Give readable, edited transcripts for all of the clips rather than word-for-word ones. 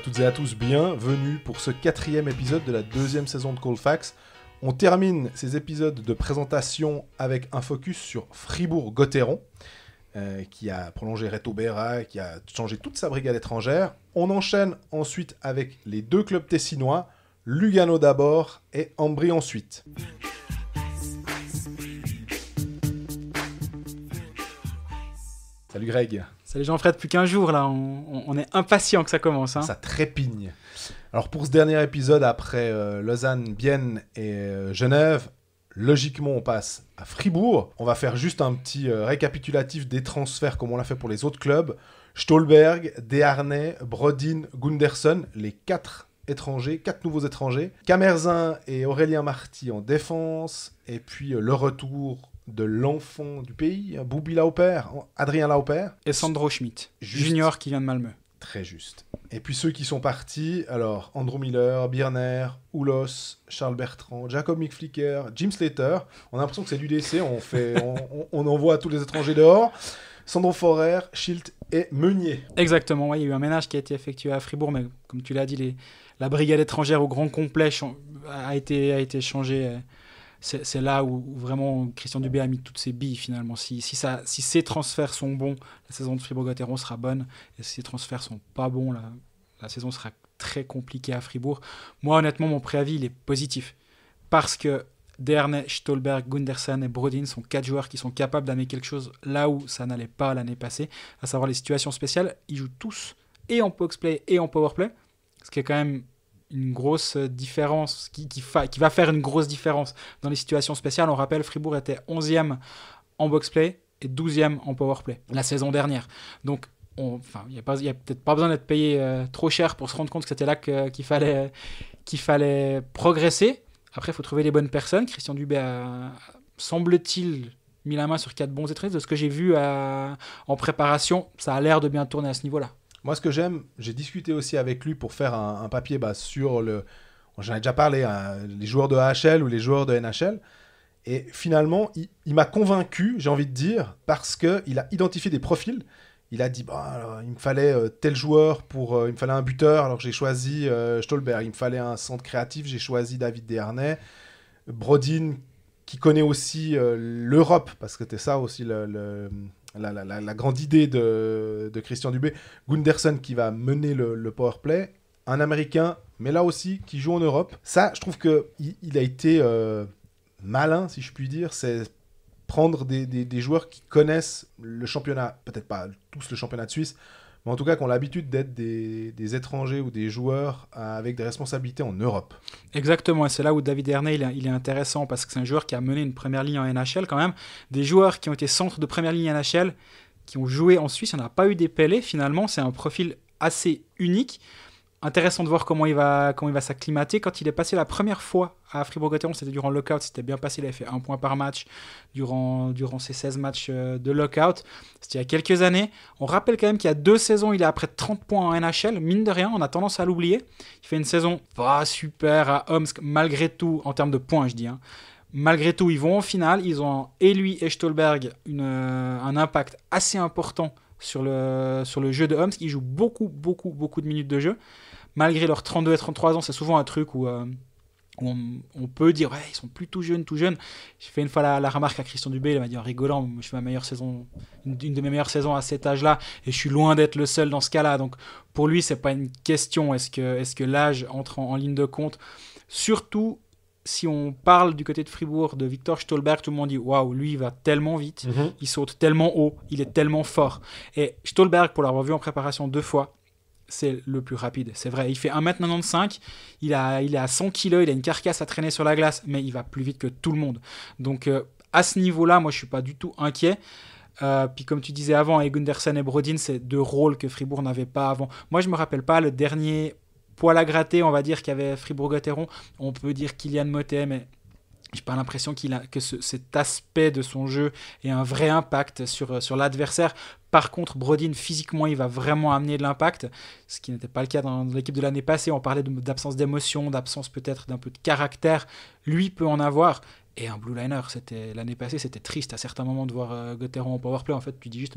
toutes et à tous, bienvenue pour ce 4e épisode de la 2e saison de Colfax. On termine ces épisodes de présentation avec un focus sur Fribourg-Gotteron, qui a prolongé Reto Berra, qui a changé toute sa brigade étrangère. On enchaîne ensuite avec les deux clubs tessinois, Lugano d'abord et Ambry ensuite. Salut Greg. Salut Jean-Fred, plus qu'un jour là, on est impatient que ça commence. Hein. Ça trépigne. Alors pour ce dernier épisode, après Lausanne, Bienne et Genève, logiquement on passe à Fribourg. On va faire juste un petit récapitulatif des transferts comme on l'a fait pour les autres clubs. Stolberg, Desharnais, Brodin, Gunderson, les 4 nouveaux étrangers. Camerzin et Aurélien Marty en défense. Et puis le retour de l'enfant du pays, Boubi Lauper, Adrien Lauper. Et Sandro Schmidt, junior qui vient de Malmö. Très juste. Et puis ceux qui sont partis, alors Andrew Miller, Birner, Oulos, Charles Bertrand, Jacob Mick-Flicker, Jim Slater. On a l'impression que c'est l'UDC, on envoie tous les étrangers dehors. Sandro Forer, Schilt et Meunier. Exactement, ouais, il y a eu un ménage qui a été effectué à Fribourg, mais comme tu l'as dit, la brigade étrangère au grand complet a été changée. C'est là où vraiment Christian Dubé a mis toutes ses billes finalement. Si ces transferts sont bons, la saison de Fribourg-Gotteron sera bonne. Et si ces transferts sont pas bons, la saison sera très compliquée à Fribourg. Moi honnêtement, mon préavis il est positif. Parce que Desharnais, Stolberg, Gunderson et Brodin sont 4 joueurs qui sont capables d'amener quelque chose là où ça n'allait pas l'année passée. À savoir les situations spéciales. Ils jouent tous et en box-play et en power-play. Ce qui est quand même une grosse différence, qui va faire une grosse différence dans les situations spéciales. On rappelle, Fribourg était 11e en box-play et 12e en power-play la saison dernière. Donc, il n'y a peut-être pas besoin d'être payé trop cher pour se rendre compte que c'était là qu'il fallait progresser. Après, il faut trouver les bonnes personnes. Christian Dubé a, semble-t-il, mis la main sur 4 bons étrangers. De ce que j'ai vu en préparation, ça a l'air de bien tourner à ce niveau-là. Moi, ce que j'aime, j'ai discuté aussi avec lui pour faire un papier sur le... J'en ai déjà parlé, les joueurs de AHL ou les joueurs de NHL. Et finalement, il m'a convaincu, j'ai envie de dire, parce qu'il a identifié des profils. Il a dit, alors, il me fallait tel joueur, il me fallait un buteur, alors j'ai choisi Stolberg. Il me fallait un centre créatif, j'ai choisi David Desharnais. Brodin, qui connaît aussi l'Europe, parce que c'était ça aussi la grande idée de Christian Dubé. Gunderson qui va mener le powerplay. Un Américain, mais là aussi, qui joue en Europe. Ça, je trouve qu'il a été malin, si je puis dire. C'est prendre des joueurs qui connaissent le championnat, peut-être pas tous le championnat de Suisse, mais en tout cas qui ont l'habitude d'être des étrangers ou des joueurs avec des responsabilités en Europe. Exactement, et c'est là où David Desharnais il est intéressant, parce que c'est un joueur qui a mené une première ligne en NHL quand même. Des joueurs qui ont été centres de première ligne NHL, qui ont joué en Suisse, il n'y en a pas eu des pellets finalement, c'est un profil assez unique. Intéressant de voir comment il va s'acclimater. Quand il est passé la première fois à Fribourg-Gotteron, c'était durant le lockout, c'était bien passé, il avait fait 1 point par match durant ses 16 matchs de lockout. C'était il y a quelques années. On rappelle quand même qu'il y a 2 saisons, il est à près de 30 points en NHL, mine de rien, on a tendance à l'oublier. Il fait une saison pas super à Omsk, malgré tout, en termes de points je dis. Malgré tout, ils vont en finale, ils ont, et lui et Stolberg, un impact assez important sur le jeu de Omsk. Ils jouent beaucoup de minutes de jeu. Malgré leurs 32 et 33 ans, c'est souvent un truc où on peut dire ils sont plus tout jeunes. J'ai fait une fois la remarque à Christian Dubé, il m'a dit en rigolant, je fais ma meilleure saison, une de mes meilleures saisons à cet âge-là, et je suis loin d'être le seul dans ce cas-là. Donc pour lui, c'est pas une question. Est-ce que l'âge entre en ligne de compte? Surtout si on parle du côté de Fribourg de Viktor Stolberg, tout le monde dit waouh, lui il va tellement vite, il saute tellement haut, il est tellement fort. Et Stolberg, pour l'avoir vu en préparation 2 fois, c'est le plus rapide, c'est vrai. Il fait 1m95, il est à 100 kg, il a une carcasse à traîner sur la glace, mais il va plus vite que tout le monde. Donc à ce niveau-là, moi je suis pas du tout inquiet. Puis comme tu disais avant, Gunderson et Brodin, c'est 2 rôles que Fribourg n'avait pas avant. Moi je me rappelle pas le dernier poil à gratter, on va dire, qu'il y avait Fribourg-Gotteron. On peut dire Kylian Motet, mais j'ai pas l'impression que cet aspect de son jeu ait un vrai impact sur l'adversaire. Par contre, Brodin, physiquement, il va vraiment amener de l'impact, ce qui n'était pas le cas dans l'équipe de l'année passée. On parlait d'absence d'émotion, d'absence peut-être d'un peu de caractère. Lui peut en avoir. Et un blue liner, l'année passée, c'était triste à certains moments de voir Gotteron en powerplay. En fait, tu dis juste,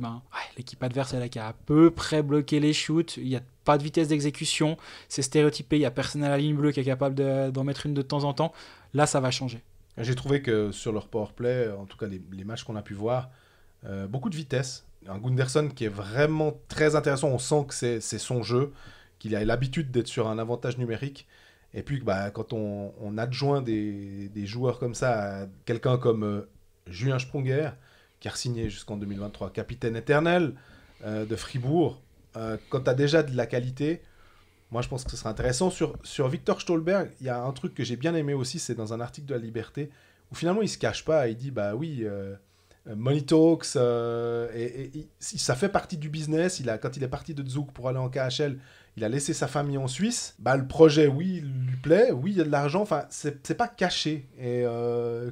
l'équipe adverse, elle a qu'à à peu près bloquer les shoots. Il y a pas de vitesse d'exécution, c'est stéréotypé, il n'y a personne à la ligne bleue qui est capable d'en mettre une de temps en temps. Là, ça va changer. J'ai trouvé que sur leur powerplay, en tout cas les matchs qu'on a pu voir, beaucoup de vitesse. Un Gunderson qui est vraiment très intéressant. On sent que c'est son jeu, qu'il a l'habitude d'être sur un avantage numérique. Et puis, quand on adjoint des joueurs comme ça à quelqu'un comme Julien Sprunger, qui a signé jusqu'en 2023, capitaine éternel de Fribourg, quand tu as déjà de la qualité, moi je pense que ce serait intéressant. Sur Victor Stolberg, il y a un truc que j'ai bien aimé aussi, c'est dans un article de La Liberté, où finalement il se cache pas, il dit oui, Money Talks, ça fait partie du business. Quand il est parti de Zug pour aller en KHL, il a laissé sa famille en Suisse. Le projet, oui, lui plaît, oui, il y a de l'argent, enfin, c'est pas caché. Et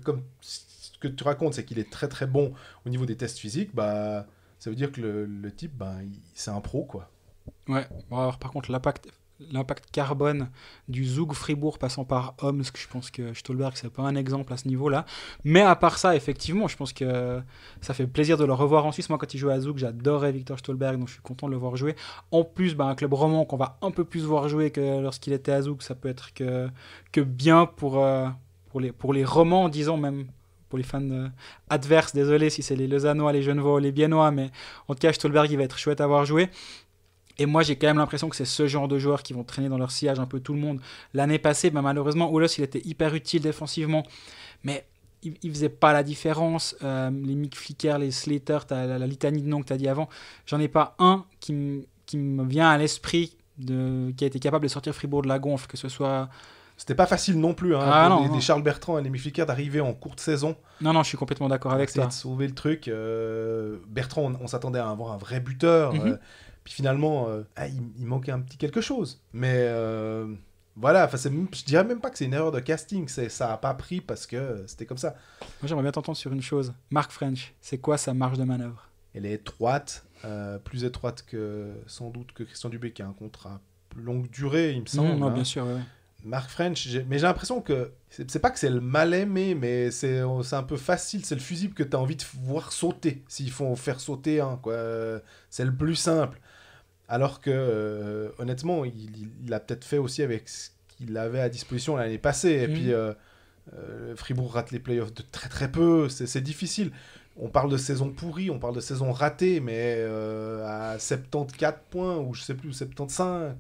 comme ce que tu racontes, c'est qu'il est très très bon au niveau des tests physiques, ça veut dire que le type, c'est un pro, quoi. Ouais, bon, alors par contre, l'impact carbone du Zug Fribourg passant par Homs, je pense que Stolberg, c'est pas un exemple à ce niveau-là. Mais à part ça, effectivement, je pense que ça fait plaisir de le revoir en Suisse. Moi, quand il jouait à Zug, j'adorais Victor Stolberg, donc je suis content de le voir jouer. En plus, un club roman qu'on va un peu plus voir jouer que lorsqu'il était à Zug, ça peut être que bien pour les romans, disons, même pour les fans adverses. Désolé si c'est les Lausannois, les Genevois, les Biennois, mais en tout cas, Stolberg, il va être chouette à voir jouer. Et moi, j'ai quand même l'impression que c'est ce genre de joueurs qui vont traîner dans leur sillage un peu tout le monde. L'année passée, malheureusement, Oulos, il était hyper utile défensivement, mais il faisait pas la différence. Les Mick Flicker, les Slater, la litanie de noms que tu as dit avant, j'en ai pas un qui me vient à l'esprit qui a été capable de sortir Fribourg de la gonfle, que ce soit... C'était pas facile non plus, les Charles Bertrand et les Mick Flicker d'arriver en courte saison. Non, je suis complètement d'accord avec toi. De sauver le truc. Bertrand, on s'attendait à avoir un vrai buteur. Puis finalement, il manquait un petit quelque chose. Mais voilà, je dirais même pas que c'est une erreur de casting. Ça a pas pris parce que c'était comme ça. Moi, j'aimerais bien t'entendre sur une chose. Mark French, c'est quoi sa marge de manœuvre ? Elle est étroite, plus étroite que sans doute que Christian Dubé qui a un contrat plus longue durée, il me semble. Non, bien sûr, ouais. Mark French, mais j'ai l'impression que c'est pas que c'est le mal aimé, mais c'est un peu facile, c'est le fusible que tu as envie de voir sauter, s'il faut en faire sauter un, quoi. C'est le plus simple. Alors que, honnêtement, il a peut-être fait aussi avec ce qu'il avait à disposition l'année passée. Et puis, Fribourg rate les playoffs de très très peu, c'est difficile. On parle de saison pourrie, on parle de saison ratée, mais à 74 points, ou je sais plus, 75,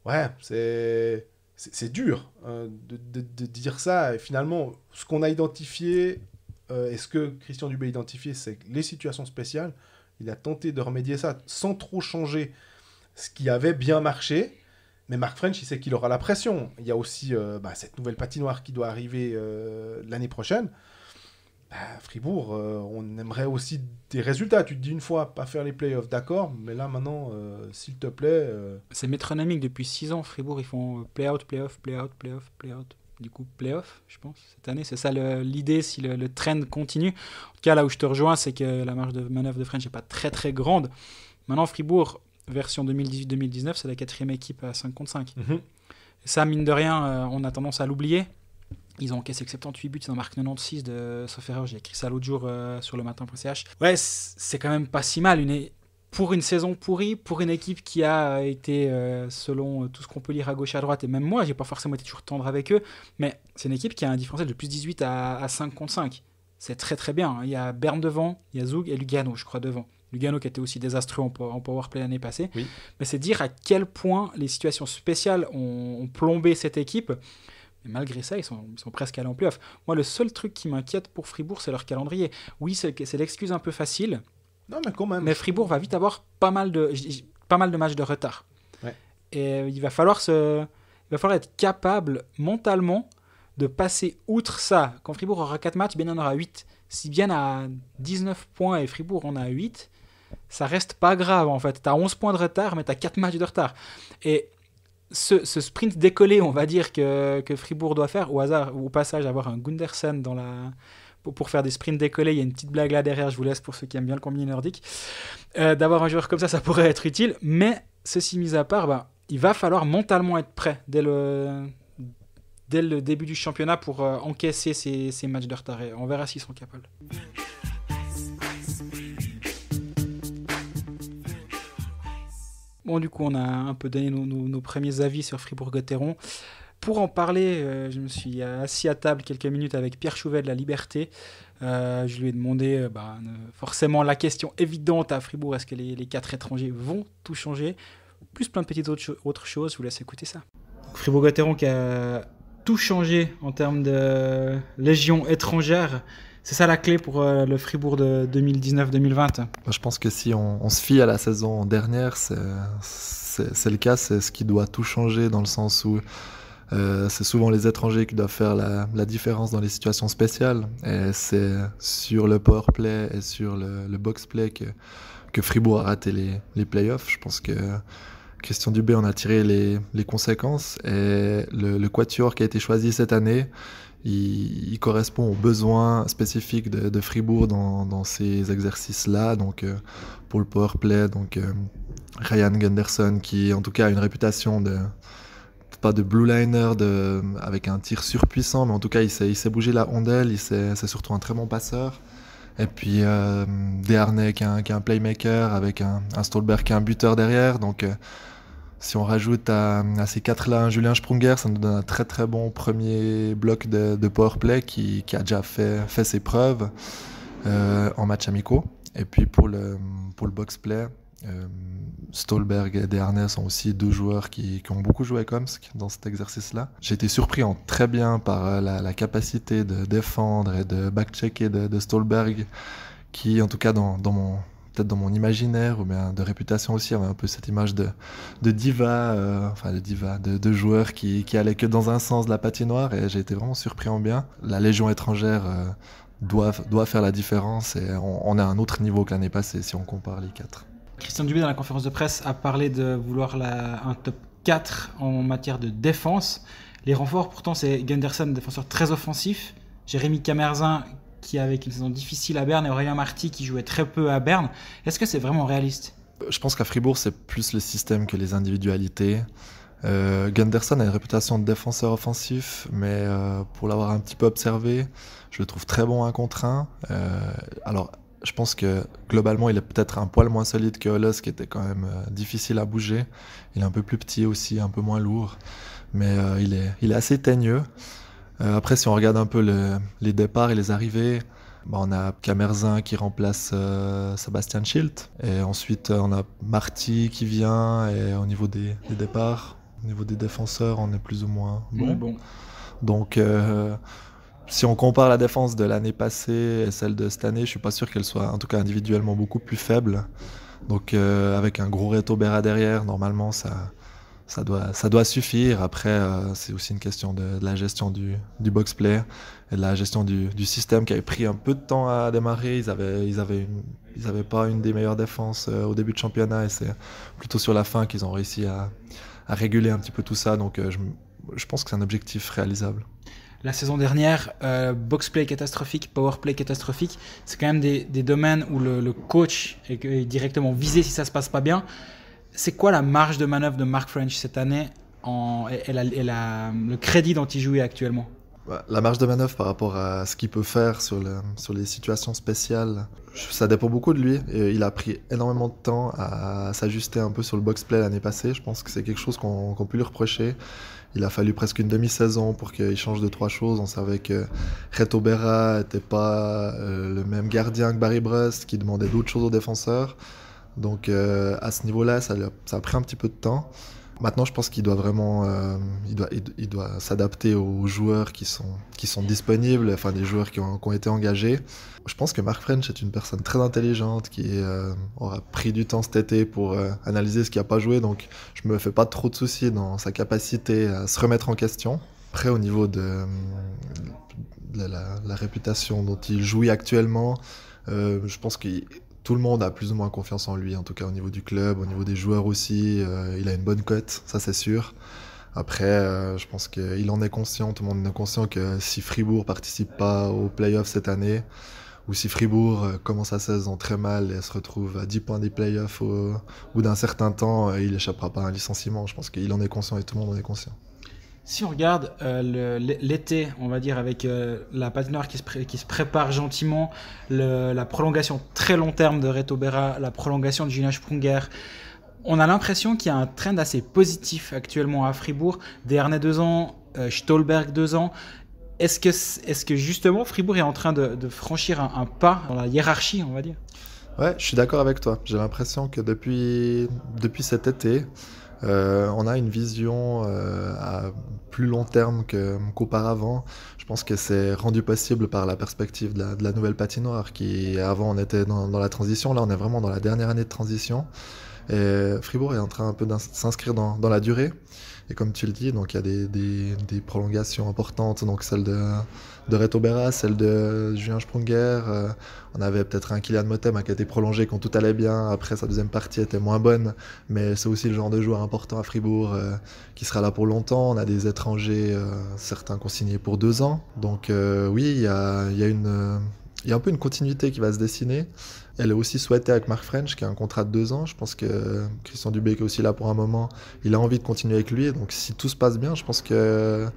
ouais, c'est dur de dire ça. Et finalement, ce qu'on a identifié, et ce que Christian Dubé a identifié, c'est les situations spéciales. Il a tenté de remédier à ça sans trop changer ce qui avait bien marché. Mais Mark French, il sait qu'il aura la pression. Il y a aussi cette nouvelle patinoire qui doit arriver l'année prochaine. Fribourg, on aimerait aussi des résultats. Tu te dis une fois, pas faire les playoffs, d'accord. Mais là, maintenant, s'il te plaît... C'est métronomique depuis 6 ans. Fribourg, ils font play-out, play-off, play-out, play-off, play-out. Du coup, play-off, je pense, cette année. C'est ça l'idée, si le trend continue. En tout cas, là où je te rejoins, c'est que la marge de manœuvre de French n'est pas très très grande. Maintenant, Fribourg, version 2018-2019, c'est la 4e équipe à 5 contre 5. Et ça, mine de rien, on a tendance à l'oublier. Ils ont encaissé 78 buts, ils en marquent 96 sauf erreur. J'ai écrit ça l'autre jour sur le matin.ch. Ouais, c'est quand même pas si mal. Pour une saison pourrie, pour une équipe qui a été, selon tout ce qu'on peut lire à gauche et à droite, et même moi, j'ai pas forcément été toujours tendre avec eux, mais c'est une équipe qui a un différentiel de plus 18 à 5 contre 5. C'est très très bien. Il y a Berne devant, il y a Zug et Lugano, je crois, devant. Lugano qui était aussi désastreux en powerplay l'année passée. Oui. Mais c'est dire à quel point les situations spéciales ont plombé cette équipe. Mais malgré ça, ils sont presque allés en play-off. Moi, le seul truc qui m'inquiète pour Fribourg, c'est leur calendrier. Oui, c'est l'excuse un peu facile. Non, mais quand même. Mais Fribourg va vite avoir pas mal de matchs de retard. Ouais. Et il va falloir être capable mentalement de passer outre ça. Quand Fribourg aura 4 matchs, Bienne en aura 8. Si Bienne a 19 points et Fribourg en a 8, ça reste pas grave en fait. Tu as 11 points de retard, mais tu as 4 matchs de retard. Et ce sprint décollé, on va dire, que Fribourg doit faire, au hasard, ou au passage, avoir un Gunderson pour faire des sprints décollés, il y a une petite blague là derrière, je vous laisse pour ceux qui aiment bien le combiné nordique. D'avoir un joueur comme ça pourrait être utile, mais ceci mis à part, il va falloir mentalement être prêt dès le début du championnat pour encaisser ces matchs de retard. Et on verra s'ils sont capables. Bon, du coup, on a un peu donné nos premiers avis sur Fribourg-Gotteron. Pour en parler, je me suis assis à table quelques minutes avec Pierre Chouvet de La Liberté. Je lui ai demandé forcément la question évidente à Fribourg, est-ce que les 4 étrangers vont tout changer? Plus plein de petites autres choses, je vous laisse écouter ça. Fribourg-Gotteron qui a tout changé en termes de légion étrangère. C'est ça la clé pour le Fribourg de 2019-2020? Je pense que si on se fie à la saison dernière, c'est le cas, c'est ce qui doit tout changer dans le sens où c'est souvent les étrangers qui doivent faire la différence dans les situations spéciales. Et c'est sur le power play et sur le box play que Fribourg a raté les playoffs. Je pense que Christian Dubé en a tiré les conséquences. Et le quatuor qui a été choisi cette année, il correspond aux besoins spécifiques de Fribourg dans ces exercices-là. Donc pour le power play, donc Ryan Gunderson qui en tout cas a une réputation pas de blue liner avec un tir surpuissant, mais en tout cas il sait bouger la rondelle, c'est surtout un très bon passeur. Et puis Desharnais qui est un playmaker avec un Stolberg qui est un buteur derrière. Donc si on rajoute à ces 4-là un Julien Sprunger, ça nous donne un très très bon premier bloc de powerplay qui a déjà fait ses preuves en match amicaux. Et puis pour le box-play, Stolberg et Desharnais sont aussi 2 joueurs qui ont beaucoup joué à Omsk dans cet exercice-là. J'ai été surpris très bien par la capacité de défendre et de back-checker de Stolberg, qui en tout cas peut-être dans mon imaginaire ou bien de réputation aussi, avait un peu cette image de diva, de joueur qui allait que dans un sens de la patinoire, et j'ai été vraiment surpris en bien. La Légion étrangère doit faire la différence, et on est à un autre niveau que l'année passée si on compare les 4. Christian Dubé, dans la conférence de presse, a parlé de vouloir un top 4 en matière de défense. Les renforts, pourtant, c'est Gunderson, défenseur très offensif, Jérémy Camerzin, qui avait une saison difficile à Berne, et Aurélien Marty, qui jouait très peu à Berne. Est-ce que c'est vraiment réaliste? Je pense qu'à Fribourg, c'est plus le système que les individualités. Gunderson a une réputation de défenseur offensif, mais pour l'avoir un petit peu observé, je le trouve très bon 1 contre 1. Alors, je pense que globalement, il est peut-être un poil moins solide que Hollis, qui était quand même difficile à bouger. Il est un peu plus petit aussi, un peu moins lourd, mais il est assez teigneux. Après, si on regarde un peu les départs et les arrivées, on a Camerzin qui remplace Sebastian Schilt, et ensuite on a Marty qui vient, et au niveau des départs, au niveau des défenseurs, on est plus ou moins bon. Donc si on compare la défense de l'année passée et celle de cette année, je suis pas sûr qu'elle soit, en tout cas individuellement, beaucoup plus faible. Donc avec un gros Reto Berra derrière, normalement ça doit suffire. Après, c'est aussi une question de la gestion du box-play et de la gestion du système qui avait pris un peu de temps à démarrer. Ils avaient pas une des meilleures défenses au début de championnat, et c'est plutôt sur la fin qu'ils ont réussi à réguler un petit peu tout ça. Donc je pense que c'est un objectif réalisable. La saison dernière, box-play catastrophique, power-play catastrophique, c'est quand même des domaines où le coach est directement visé si ça se passe pas bien. C'est quoi la marge de manœuvre de Mark French cette année et le crédit dont il jouait actuellement? La marge de manœuvre par rapport à ce qu'il peut faire sur les situations spéciales, ça dépend beaucoup de lui. Et il a pris énormément de temps à s'ajuster un peu sur le box-play l'année passée. Je pense que c'est quelque chose qu'on peut lui reprocher. Il a fallu presque une demi-saison pour qu'il change 2-3 choses. On savait que Reto Berra n'était pas le même gardien que Barry Brust, qui demandait d'autres choses aux défenseurs. Donc à ce niveau-là, ça a pris un petit peu de temps. Maintenant, je pense qu'il doit vraiment il doit s'adapter aux joueurs qui sont disponibles, enfin des joueurs qui ont été engagés. Je pense que Mark French est une personne très intelligente qui aura pris du temps cet été pour analyser ce qui n'a pas joué. Donc je me fais pas trop de soucis dans sa capacité à se remettre en question. Après, au niveau de la réputation dont il jouit actuellement, je pense que tout le monde a plus ou moins confiance en lui, en tout cas au niveau du club, au niveau des joueurs aussi. Il a une bonne cote, ça c'est sûr. Après, je pense qu'il en est conscient, tout le monde en est conscient que si Fribourg participe pas aux playoffs cette année, ou si Fribourg commence sa saison très mal et se retrouve à 10 points des playoffs au bout d'un certain temps, il échappera pas à un licenciement. Je pense qu'il en est conscient et tout le monde en est conscient. Si on regarde l'été, on va dire, avec la patinoire qui se prépare gentiment, la prolongation très long terme de Reto Berra, la prolongation de Julien Sprunger, On a l'impression qu'il y a un trend assez positif actuellement à Fribourg. Desharnais 2 ans, Stolberg 2 ans. Est-ce que justement Fribourg est en train de franchir un pas dans la hiérarchie, on va dire? Ouais, je suis d'accord avec toi. J'ai l'impression que depuis cet été, on a une vision à plus long terme qu'auparavant. Je pense que c'est rendu possible par la perspective de la nouvelle patinoire qui, avant, on était dans la transition. Là, on est vraiment dans la dernière année de transition. Et Fribourg est en train un peu de s'inscrire dans la durée. Et comme tu le dis, donc il y a des prolongations importantes, donc celle de Reto Berra, celle de Julien Sprunger. On avait peut-être un Kylian Motem qui a été prolongé quand tout allait bien. Après, sa deuxième partie était moins bonne, mais c'est aussi le genre de joueur important à Fribourg qui sera là pour longtemps. On a des étrangers, certains consignés pour 2 ans. Donc oui, il y a un peu une continuité qui va se dessiner. Elle est aussi souhaitée avec Mark French, qui a un contrat de 2 ans. Je pense que Christian Dubé, qui est aussi là pour un moment, il a envie de continuer avec lui. Donc si tout se passe bien, je pense qu'il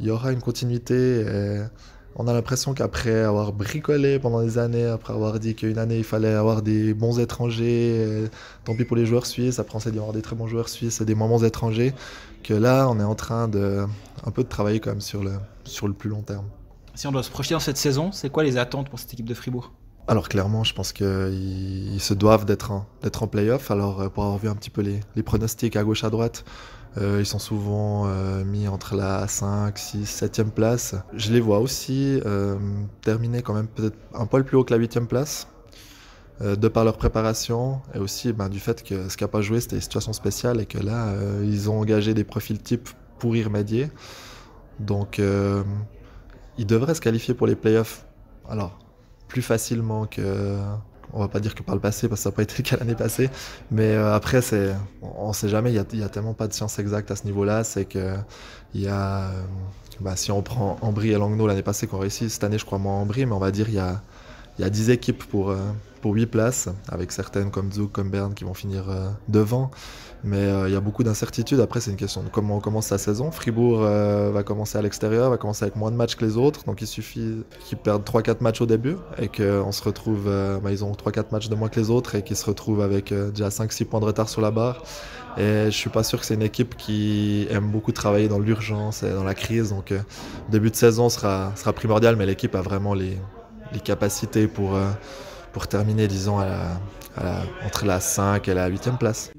y aura une continuité. Et on a l'impression qu'après avoir bricolé pendant des années, après avoir dit qu'une année il fallait avoir des bons étrangers, tant pis pour les joueurs suisses, après on s'est dit avoir des très bons joueurs suisses et des moins bons étrangers, que là on est en train un peu de travailler quand même sur le plus long terme. Si on doit se projeter dans cette saison, c'est quoi les attentes pour cette équipe de Fribourg? Alors clairement, je pense qu'ils se doivent d'être en play-off. Alors pour avoir vu un petit peu les pronostics à gauche à droite, ils sont souvent mis entre la 5, 6, 7e place. Je les vois aussi terminer quand même peut-être un poil plus haut que la 8e place, de par leur préparation et aussi du fait que ce qui n'a pas joué, c'était des situations spéciales et que là, ils ont engagé des profils types pour y remédier. Donc ils devraient se qualifier pour les play-offs. Alors, plus facilement on va pas dire que par le passé parce que ça n'a pas été le cas l'année passée, mais après on sait jamais, il y a tellement pas de science exacte à ce niveau-là. C'est que il y a si on prend Ambry et Langnau l'année passée qu'on réussit, cette année je crois moins Ambry, mais on va dire il y a 10 équipes pour 8 places, avec certaines comme Zug, comme Berne qui vont finir devant. Mais il y a beaucoup d'incertitudes. Après, c'est une question de comment on commence la saison. Fribourg va commencer à l'extérieur, va commencer avec moins de matchs que les autres. Donc il suffit qu'ils perdent 3-4 matchs au début et qu'on se retrouve, ils ont 3-4 matchs de moins que les autres et qu'ils se retrouvent avec déjà 5-6 points de retard sur la barre. Et je suis pas sûr que c'est une équipe qui aime beaucoup travailler dans l'urgence et dans la crise. Donc début de saison sera primordial, mais l'équipe a vraiment les capacités pour terminer, disons, entre la 5 et la 8e place.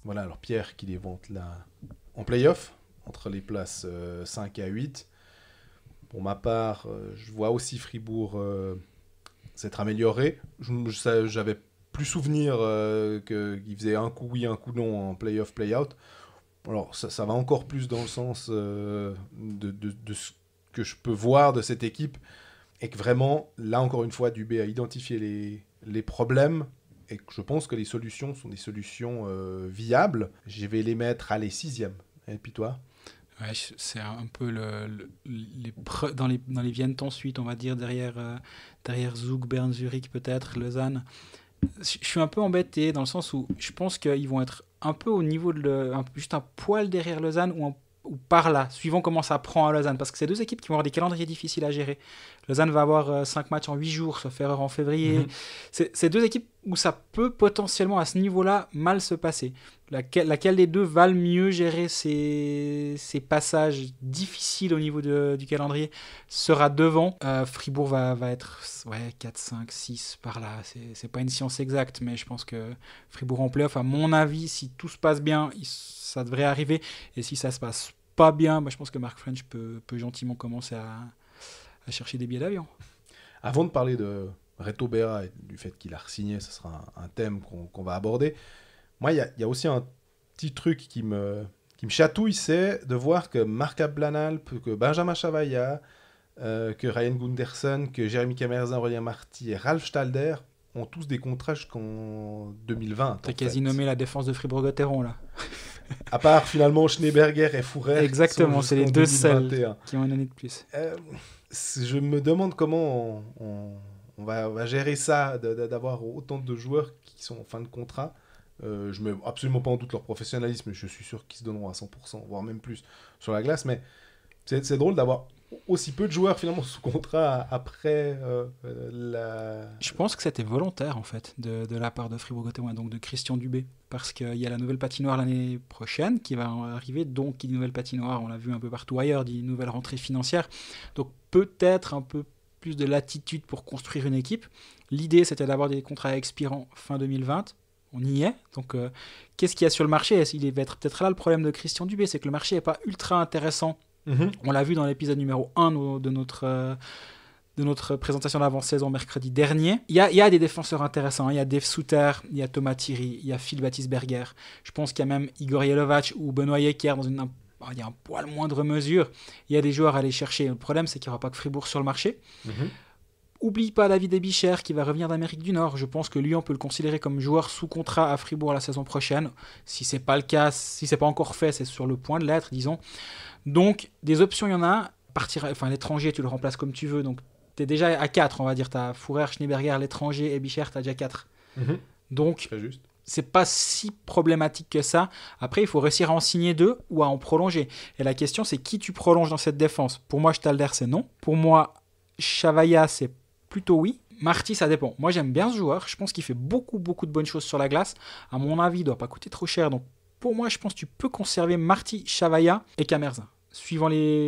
Voilà, alors Pierre qui les vante là en play-off, entre les places 5 à 8. Pour ma part, je vois aussi Fribourg s'être amélioré. J'avais plus souvenir qu'ils faisaient un coup oui, un coup non en play-off, play-out. Alors ça va encore plus dans le sens de ce que je peux voir de cette équipe et que vraiment, là encore une fois, Dubé a identifié les problèmes et que je pense que les solutions sont des solutions viables. Je vais les mettre à les 6e. Et puis toi? Ouais, c'est un peu dans les Viennes ensuite, on va dire, derrière Zug, Bern, Zurich peut-être, Lausanne. Je suis un peu embêté dans le sens où je pense qu'ils vont être un peu au niveau juste un poil derrière Lausanne ou par là, suivant comment ça prend à Lausanne, parce que c'est 2 équipes qui vont avoir des calendriers difficiles à gérer. Lausanne va avoir 5 matchs en 8 jours, sauf erreur en février. C'est 2 équipes où ça peut potentiellement, à ce niveau-là, mal se passer. Laquelle des deux va le mieux gérer ces passages difficiles au niveau du calendrier sera devant. Fribourg va être 4, 5, 6 par là. C'est pas une science exacte, mais je pense que Fribourg en play-off, à mon avis, si tout se passe bien, ça devrait arriver. Et si ça se passe pas bien, je pense que Mark French peut gentiment commencer à chercher des billets d'avion. Avant de parler de Reto Berra et du fait qu'il a re-signé, ce sera un thème qu'on va aborder. Moi, il y a aussi un petit truc qui me chatouille, c'est de voir que Marc Ablanalp, que Benjamin Chavaya, que Ryan Gunderson, que Jérémy Camerzin, Aurélien Marty et Ralf Stalder ont tous des contrats jusqu'en 2020. T'as quasi nommé la défense de Fribourg-Gotteron, là. À part, finalement, Schneeberger et Fourer. Exactement, c'est les 2 seuls qui ont une année de plus. Je me demande comment on va gérer ça, d'avoir autant de joueurs qui sont en fin de contrat. Je ne mets absolument pas en doute leur professionnalisme, je suis sûr qu'ils se donneront à 100%, voire même plus, sur la glace, mais c'est drôle d'avoir aussi peu de joueurs finalement sous contrat après la... Je pense que c'était volontaire en fait de la part de Fribourg-Gotteron, donc de Christian Dubé, parce qu'il y a la nouvelle patinoire l'année prochaine qui va arriver, donc qui dit nouvelle patinoire, on l'a vu un peu partout ailleurs, dit nouvelle rentrée financière, donc peut-être un peu plus de latitude pour construire une équipe. L'idée c'était d'avoir des contrats expirants fin 2020, on y est, donc qu'est-ce qu'il y a sur le marché? Il va être peut-être là le problème de Christian Dubé, c'est que le marché n'est pas ultra intéressant. On l'a vu dans l'épisode numéro 1 de notre présentation d'avant-saison mercredi dernier. Il y a des défenseurs intéressants. Il y a Dave Souter, il y a Thomas Thierry, il y a Phil Battisberger. Je pense qu'il y a même Igor Jelovac ou Benoît Yecker dans un poil moindre mesure. Il y a des joueurs à aller chercher. Le problème, c'est qu'il n'y aura pas que Fribourg sur le marché. Oublie pas David Ebicher qui va revenir d'Amérique du Nord. Je pense que lui, on peut le considérer comme joueur sous contrat à Fribourg la saison prochaine. Si c'est pas le cas, si c'est pas encore fait, c'est sur le point de l'être, disons. Donc, des options, il y en a. L'étranger, tu le remplaces comme tu veux. Donc, tu es déjà à 4, on va dire. Tu as Fourer, Schneeberger, l'étranger et Bichert, tu as déjà 4. Donc, c'est pas si problématique que ça. Après, il faut réussir à en signer 2 ou à en prolonger. Et la question, c'est qui tu prolonges dans cette défense? Pour moi, Stalder, c'est non. Pour moi, Chavaya, c'est plutôt oui. Marty, ça dépend. Moi, j'aime bien ce joueur. Je pense qu'il fait beaucoup de bonnes choses sur la glace. À mon avis, il ne doit pas coûter trop cher. Donc, pour moi, je pense que tu peux conserver Marty, Chavaya et Kamerza. Suivant les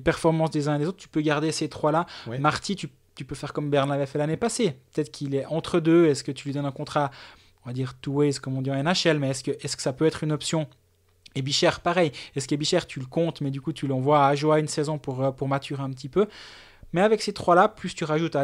performances des uns et des autres, tu peux garder ces trois-là. Oui. Marty, tu peux faire comme Bern l'avait fait l'année passée. Peut-être qu'il est entre deux. Est-ce que tu lui donnes un contrat, on va dire two ways, comme on dit en NHL, mais est-ce que ça peut être une option? Et Bicher, pareil. Est-ce que Bicher, tu le comptes, mais du coup, tu l'envoies à Ajoa une saison pour maturer un petit peu? Mais avec ces trois-là, plus tu rajoutes,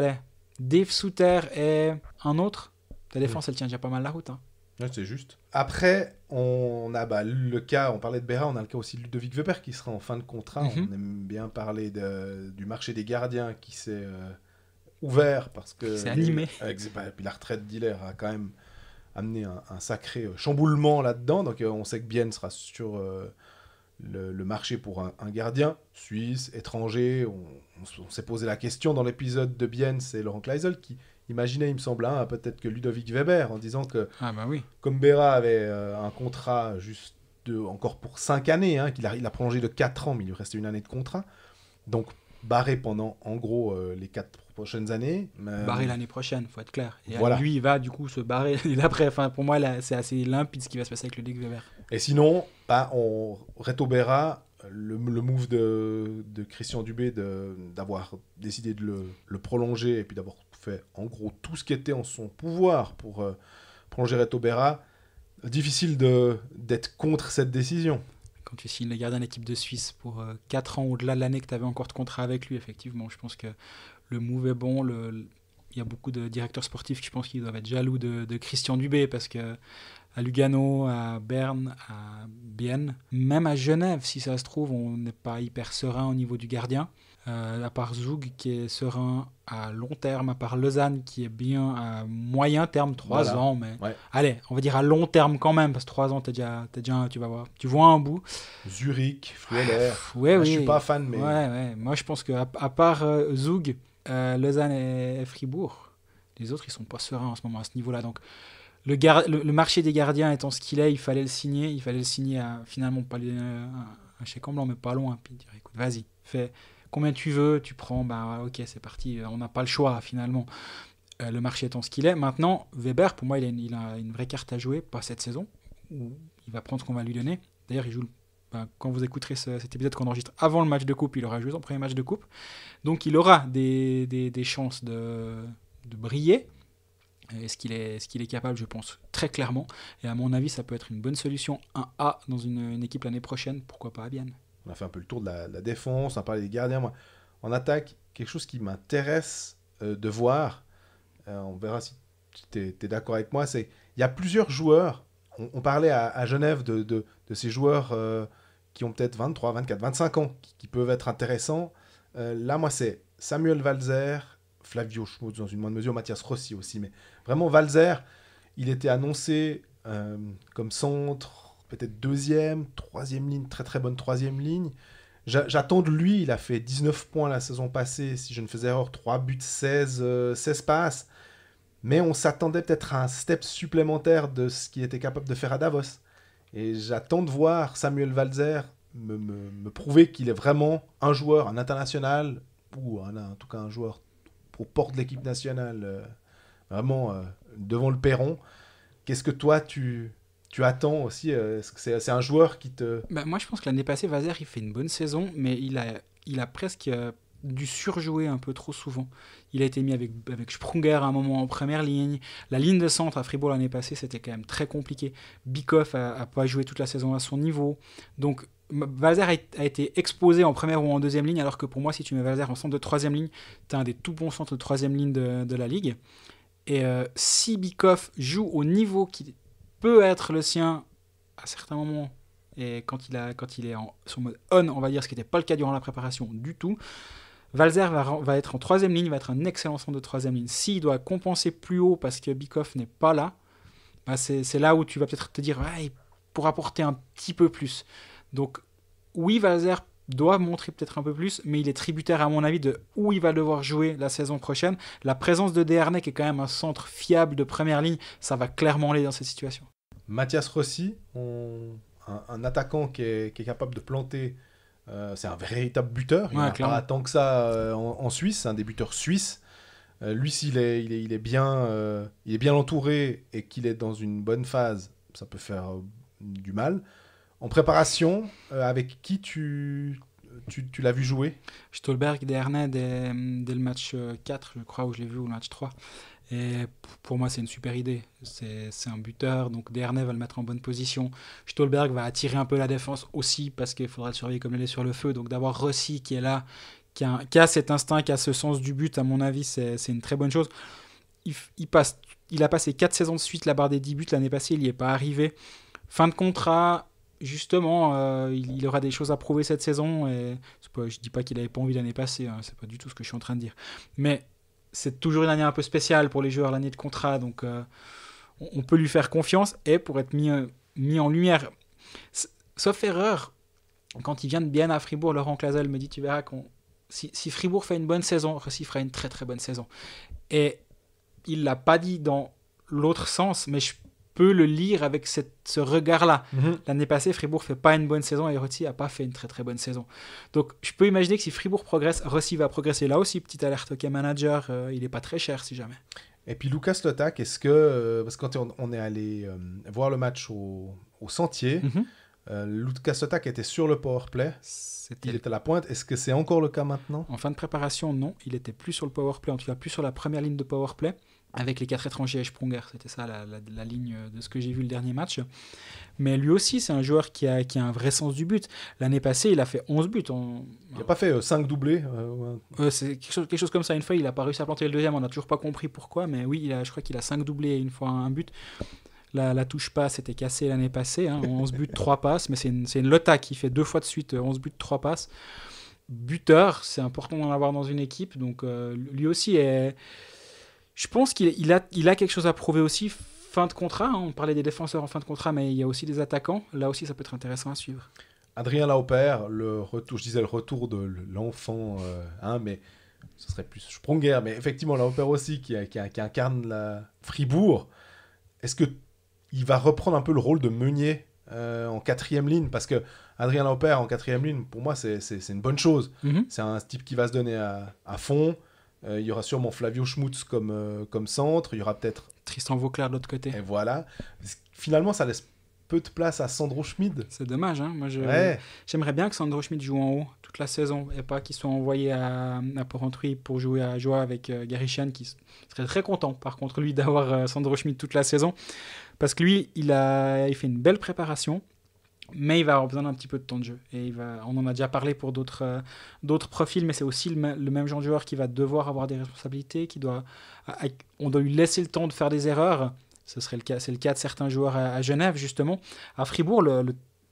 Dave Souter et un autre, ta défense, elle tient déjà pas mal la route. Hein. Ouais, c'est juste. Après, on a le cas, on parlait de Berra, on a le cas aussi de Ludovic Weber qui sera en fin de contrat. On aime bien parler du marché des gardiens qui s'est ouvert parce que... C'est animé. Puis la retraite d'Hiller a quand même amené un sacré chamboulement là-dedans. Donc on sait que Bienne sera sur le marché pour un gardien suisse, étranger. On s'est posé la question dans l'épisode de Bienne, c'est Laurent Kleisel qui imaginait, il me semble, peut-être que Ludovic Weber, en disant que comme Berra avait un contrat juste encore pour 5 années, il a prolongé de 4 ans, mais il lui restait une année de contrat. Donc barré pendant, en gros, les 4 prochaines années. Barré l'année prochaine, il faut être clair. Et voilà. Lui, il va du coup se barrer. Et après, pour moi, là, c'est assez limpide ce qui va se passer avec Ludovic Weber. Et sinon, Reto Berra, le move de Christian Dubé d'avoir décidé de le prolonger et puis d'avoir fait en gros tout ce qui était en son pouvoir pour prolonger Reto Berra, difficile d'être contre cette décision. Quand tu signes le gardien d'équipe de Suisse pour 4 ans au-delà de l'année que tu avais encore de contrat avec lui, effectivement, je pense que le move est bon. Il y a beaucoup de directeurs sportifs qui je pense qu'ils doivent être jaloux de Christian Dubé parce que à Lugano, à Berne, à Bienne, même à Genève, si ça se trouve, on n'est pas hyper serein au niveau du gardien. À part Zug qui est serein à long terme, à part Lausanne qui est bien à moyen terme, 3 ans, mais allez, on va dire à long terme quand même, parce que 3 ans, t'es déjà tu vas voir, tu vois un bout. Zurich, Flueller, je suis pas fan, mais... Ouais. Moi je pense qu'à part Zug, Lausanne et Fribourg, les autres ils sont pas sereins en ce moment à ce niveau-là, donc le marché des gardiens étant ce qu'il est, il fallait le signer à finalement pas un chèque en blanc, mais pas loin, puis dire écoute, vas-y, fais combien tu veux, tu prends, ok, c'est parti, on n'a pas le choix finalement. Le marché étant ce qu'il est. Maintenant, Weber, pour moi, il a une vraie carte à jouer, pas cette saison, où il va prendre ce qu'on va lui donner. D'ailleurs, il joue, quand vous écouterez cet épisode qu'on enregistre avant le match de coupe, il aura joué son premier match de coupe. Donc, il aura des chances de briller. Est-ce qu'il est capable, je pense, très clairement. Et à mon avis, ça peut être une bonne solution, un A dans une équipe l'année prochaine, pourquoi pas à Bienne. On a fait un peu le tour de la défense, on a parlé des gardiens. Moi, en attaque, quelque chose qui m'intéresse de voir, on verra si tu es d'accord avec moi, c'est il y a plusieurs joueurs, on parlait à Genève de ces joueurs qui ont peut-être 23, 24, 25 ans, qui peuvent être intéressants. Là, moi, c'est Samuel Walzer, Flavio Schmutz dans une moindre mesure, Mathias Rossi aussi, mais vraiment Walzer, il était annoncé comme centre, peut-être 2e, 3e ligne, très très bonne 3e ligne. J'attends de lui, il a fait 19 points la saison passée, si je ne faisais erreur, 3 buts, 16 passes. Mais on s'attendait peut-être à un step supplémentaire de ce qu'il était capable de faire à Davos. Et j'attends de voir Samuel Walzer me prouver qu'il est vraiment un joueur, un international, ou en tout cas un joueur aux portes de l'équipe nationale, vraiment devant le perron. Qu'est-ce que toi, tu attends aussi est-ce que c'est un joueur qui te... Moi, je pense que l'année passée, Valzer, il fait une bonne saison, mais il a presque dû surjouer un peu trop souvent. Il a été mis avec Sprunger à un moment en première ligne. La ligne de centre à Fribourg l'année passée, c'était quand même très compliqué. Bikoff a pas joué toute la saison à son niveau. Donc, Valzer a été exposé en première ou en deuxième ligne, alors que pour moi, si tu mets Valzer en centre de troisième ligne, tu as un des tout bons centres de troisième ligne de la Ligue. Et si Bikoff joue au niveau qui peut être le sien à certains moments, et quand il est sur mode on, on va dire, ce qui n'était pas le cas durant la préparation du tout, Valzer va être en troisième ligne, va être un excellent centre de troisième ligne. S'il doit compenser plus haut parce que Bikoff n'est pas là, c'est là où tu vas peut-être te dire il pourra apporter un petit peu plus. Donc oui, Valzer doit montrer peut-être un peu plus, mais il est tributaire à mon avis de où il va devoir jouer la saison prochaine. La présence de Desharnais, qui est quand même un centre fiable de première ligne, ça va clairement l'aider dans cette situation. Mathias Rossi, un attaquant qui est capable de planter, c'est un véritable buteur. Il n'y en a pas tant que ça en Suisse, c'est un des buteurs suisses. Lui, s'il est bien entouré et qu'il est dans une bonne phase, ça peut faire du mal. En préparation, avec qui tu l'as vu jouer? Stolberg, Desharnais dès le match 4, je crois, où je l'ai vu, ou le match 3. Et pour moi, c'est une super idée. C'est un buteur, donc Desharnais va le mettre en bonne position. Stolberg va attirer un peu la défense aussi, parce qu'il faudra le surveiller comme il est sur le feu. Donc d'avoir Rossi qui est là, qui a cet instinct, qui a ce sens du but, à mon avis, c'est une très bonne chose. Il a passé 4 saisons de suite la barre des 10 buts. L'année passée, il n'y est pas arrivé. Fin de contrat... Justement, il aura des choses à prouver cette saison. Et je dis pas qu'il n'avait pas envie l'année passée, c'est pas du tout ce que je suis en train de dire. Mais c'est toujours une année un peu spéciale pour les joueurs, l'année de contrat, donc on peut lui faire confiance. Et pour être mis en lumière, sauf erreur, quand il vient de bien à Fribourg, Laurent Clazel me dit, tu verras, si Fribourg fait une bonne saison, Rossi fera une très très bonne saison. Et il l'a pas dit dans l'autre sens, mais je peut le lire avec ce regard-là. L'année passée, Fribourg fait pas une bonne saison et Rossi a pas fait une très très bonne saison. Donc je peux imaginer que si Fribourg progresse, Rossi va progresser. Là aussi, petite alerte hockey manager, il est pas très cher si jamais. Et puis Lucas Lotak, est-ce que, parce que quand on est allé voir le match au Sentier, Lucas Lotak était sur le powerplay, il était à la pointe. Est-ce que c'est encore le cas maintenant? En fin de préparation, non. Il était plus sur le powerplay, en tout cas plus sur la première ligne de powerplay. Avec les 4 étrangers et Sprunger, c'était ça la ligne de ce que j'ai vu le dernier match. Mais lui aussi, c'est un joueur qui a un vrai sens du but. L'année passée, il a fait 11 buts. Il n'a pas fait 5 doublés c'est quelque chose comme ça. Une fois, il n'a pas réussi à planter le deuxième. On n'a toujours pas compris pourquoi. Mais oui, je crois qu'il a 5 doublés et une fois un but. La touche passe c'était cassé l'année passée. 11 buts, 3 passes. Mais c'est une Lotak qui fait 2 fois de suite 11 buts, 3 passes. Buteur, c'est important d'en avoir dans une équipe. Donc lui aussi est... Je pense qu'il a quelque chose à prouver aussi. Fin de contrat, on parlait des défenseurs en fin de contrat, mais il y a aussi des attaquants. Là aussi, ça peut être intéressant à suivre. Adrien Lauper, je disais le retour de l'enfant, mais ce serait plus Sprunger, mais effectivement Lauper aussi qui incarne la Fribourg. Est-ce qu'il va reprendre un peu le rôle de Meunier en 4e ligne? Parce que Adrien Lauper en 4e ligne, pour moi, c'est une bonne chose. C'est un type qui va se donner à fond. Il y aura sûrement Flavio Schmutz comme centre. Il y aura peut-être Tristan Vauclair de l'autre côté. Et voilà. Finalement, ça laisse peu de place à Sandro Schmid. C'est dommage. Moi, j'aimerais bien que Sandro Schmid joue en haut toute la saison et pas qu'il soit envoyé à Porrentruy pour jouer à Joie avec Gary Chen, qui serait très content, par contre, lui, d'avoir Sandro Schmid toute la saison. Parce que lui, il fait une belle préparation. Mais il va avoir besoin d'un petit peu de temps de jeu. Et on en a déjà parlé pour d'autres profils, mais c'est aussi le même genre de joueur qui va devoir avoir des responsabilités, on doit lui laisser le temps de faire des erreurs. C'est le cas de certains joueurs à Genève, justement. À Fribourg,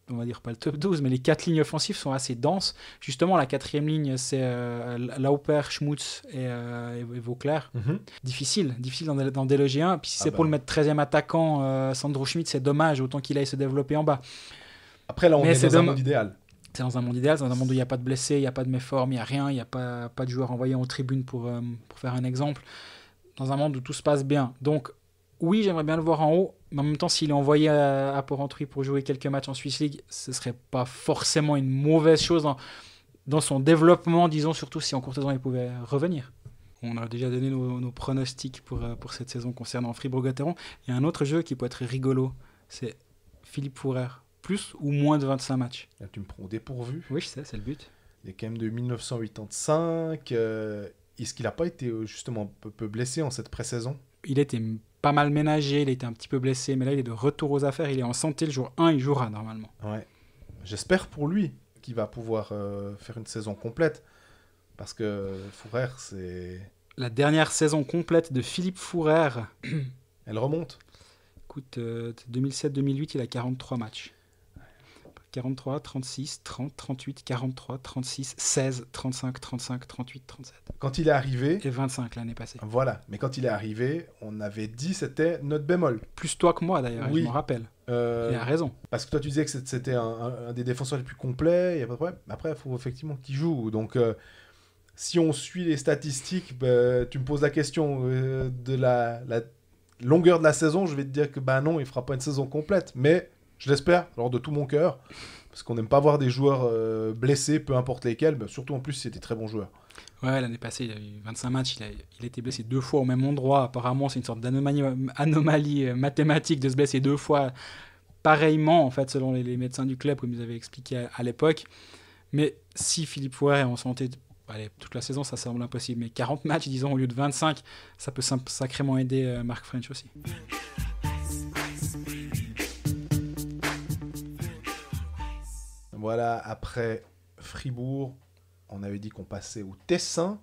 on va dire pas le top 12, mais les 4 lignes offensives sont assez denses. Justement, la 4e ligne, c'est Lauper, Schmutz et Vauclair. Difficile d'en déloger un. Puis si c'est pour le mettre 13e attaquant, Sandro Schmid, c'est dommage, autant qu'il aille se développer en bas. Après, là, on est dans un monde idéal. C'est dans un monde idéal, dans un monde où il n'y a pas de blessés, il n'y a pas de méformes, il n'y a rien, il n'y a pas de joueurs envoyés en tribune pour faire un exemple. Dans un monde où tout se passe bien. Donc, oui, j'aimerais bien le voir en haut, mais en même temps, s'il est envoyé à Porrentruy pour jouer quelques matchs en Swiss League, ce serait pas forcément une mauvaise chose dans son développement, disons, surtout si en courte saison il pouvait revenir. On a déjà donné nos pronostics pour cette saison concernant Fribourg-Gotteron. Il y a un autre jeu qui peut être rigolo, c'est Philippe Fourer, plus ou moins de 25 matchs. Là, tu me prends au dépourvu. Oui, je sais, c'est le but. Il est quand même de 1985. Est-ce qu'il n'a pas été justement un peu blessé en cette pré-saison? Il était pas mal ménagé, il était un petit peu blessé, mais là il est de retour aux affaires, il est en santé le jour 1, il jouera normalement. Ouais. J'espère pour lui qu'il va pouvoir faire une saison complète. Parce que Fourer, c'est... La dernière saison complète de Philippe Fourer, Elle remonte. écoute, 2007-2008, il a 43 matchs. 43, 36, 30, 38, 43, 36, 16, 35, 35, 38, 37. Quand il est arrivé... Et 25 l'année passée. Voilà, mais quand il est arrivé, on avait dit c'était notre bémol. Plus toi que moi d'ailleurs, Oui. je m'en rappelle. Il a raison. Parce que toi tu disais que c'était un des défenseurs les plus complets, il n'y a pas de problème. Après, il faut effectivement qu'il joue. Donc, si on suit les statistiques, tu me poses la question de la longueur de la saison, je vais te dire que non, il ne fera pas une saison complète. Mais je l'espère, alors de tout mon cœur, parce qu'on n'aime pas voir des joueurs blessés, peu importe lesquels, surtout en plus c'était très bons joueurs. Ouais, l'année passée, il a eu 25 matchs, il a été blessé 2 fois au même endroit. Apparemment, c'est une sorte d'anomalie mathématique de se blesser 2 fois pareillement, en fait, selon les médecins du club, comme ils avaient expliqué à l'époque. Mais si Philippe Fourer est en santé toute la saison, ça semble impossible. Mais 40 matchs, disons, au lieu de 25, ça peut sacrément aider Mark French aussi. Voilà, après Fribourg, on avait dit qu'on passait au Tessin.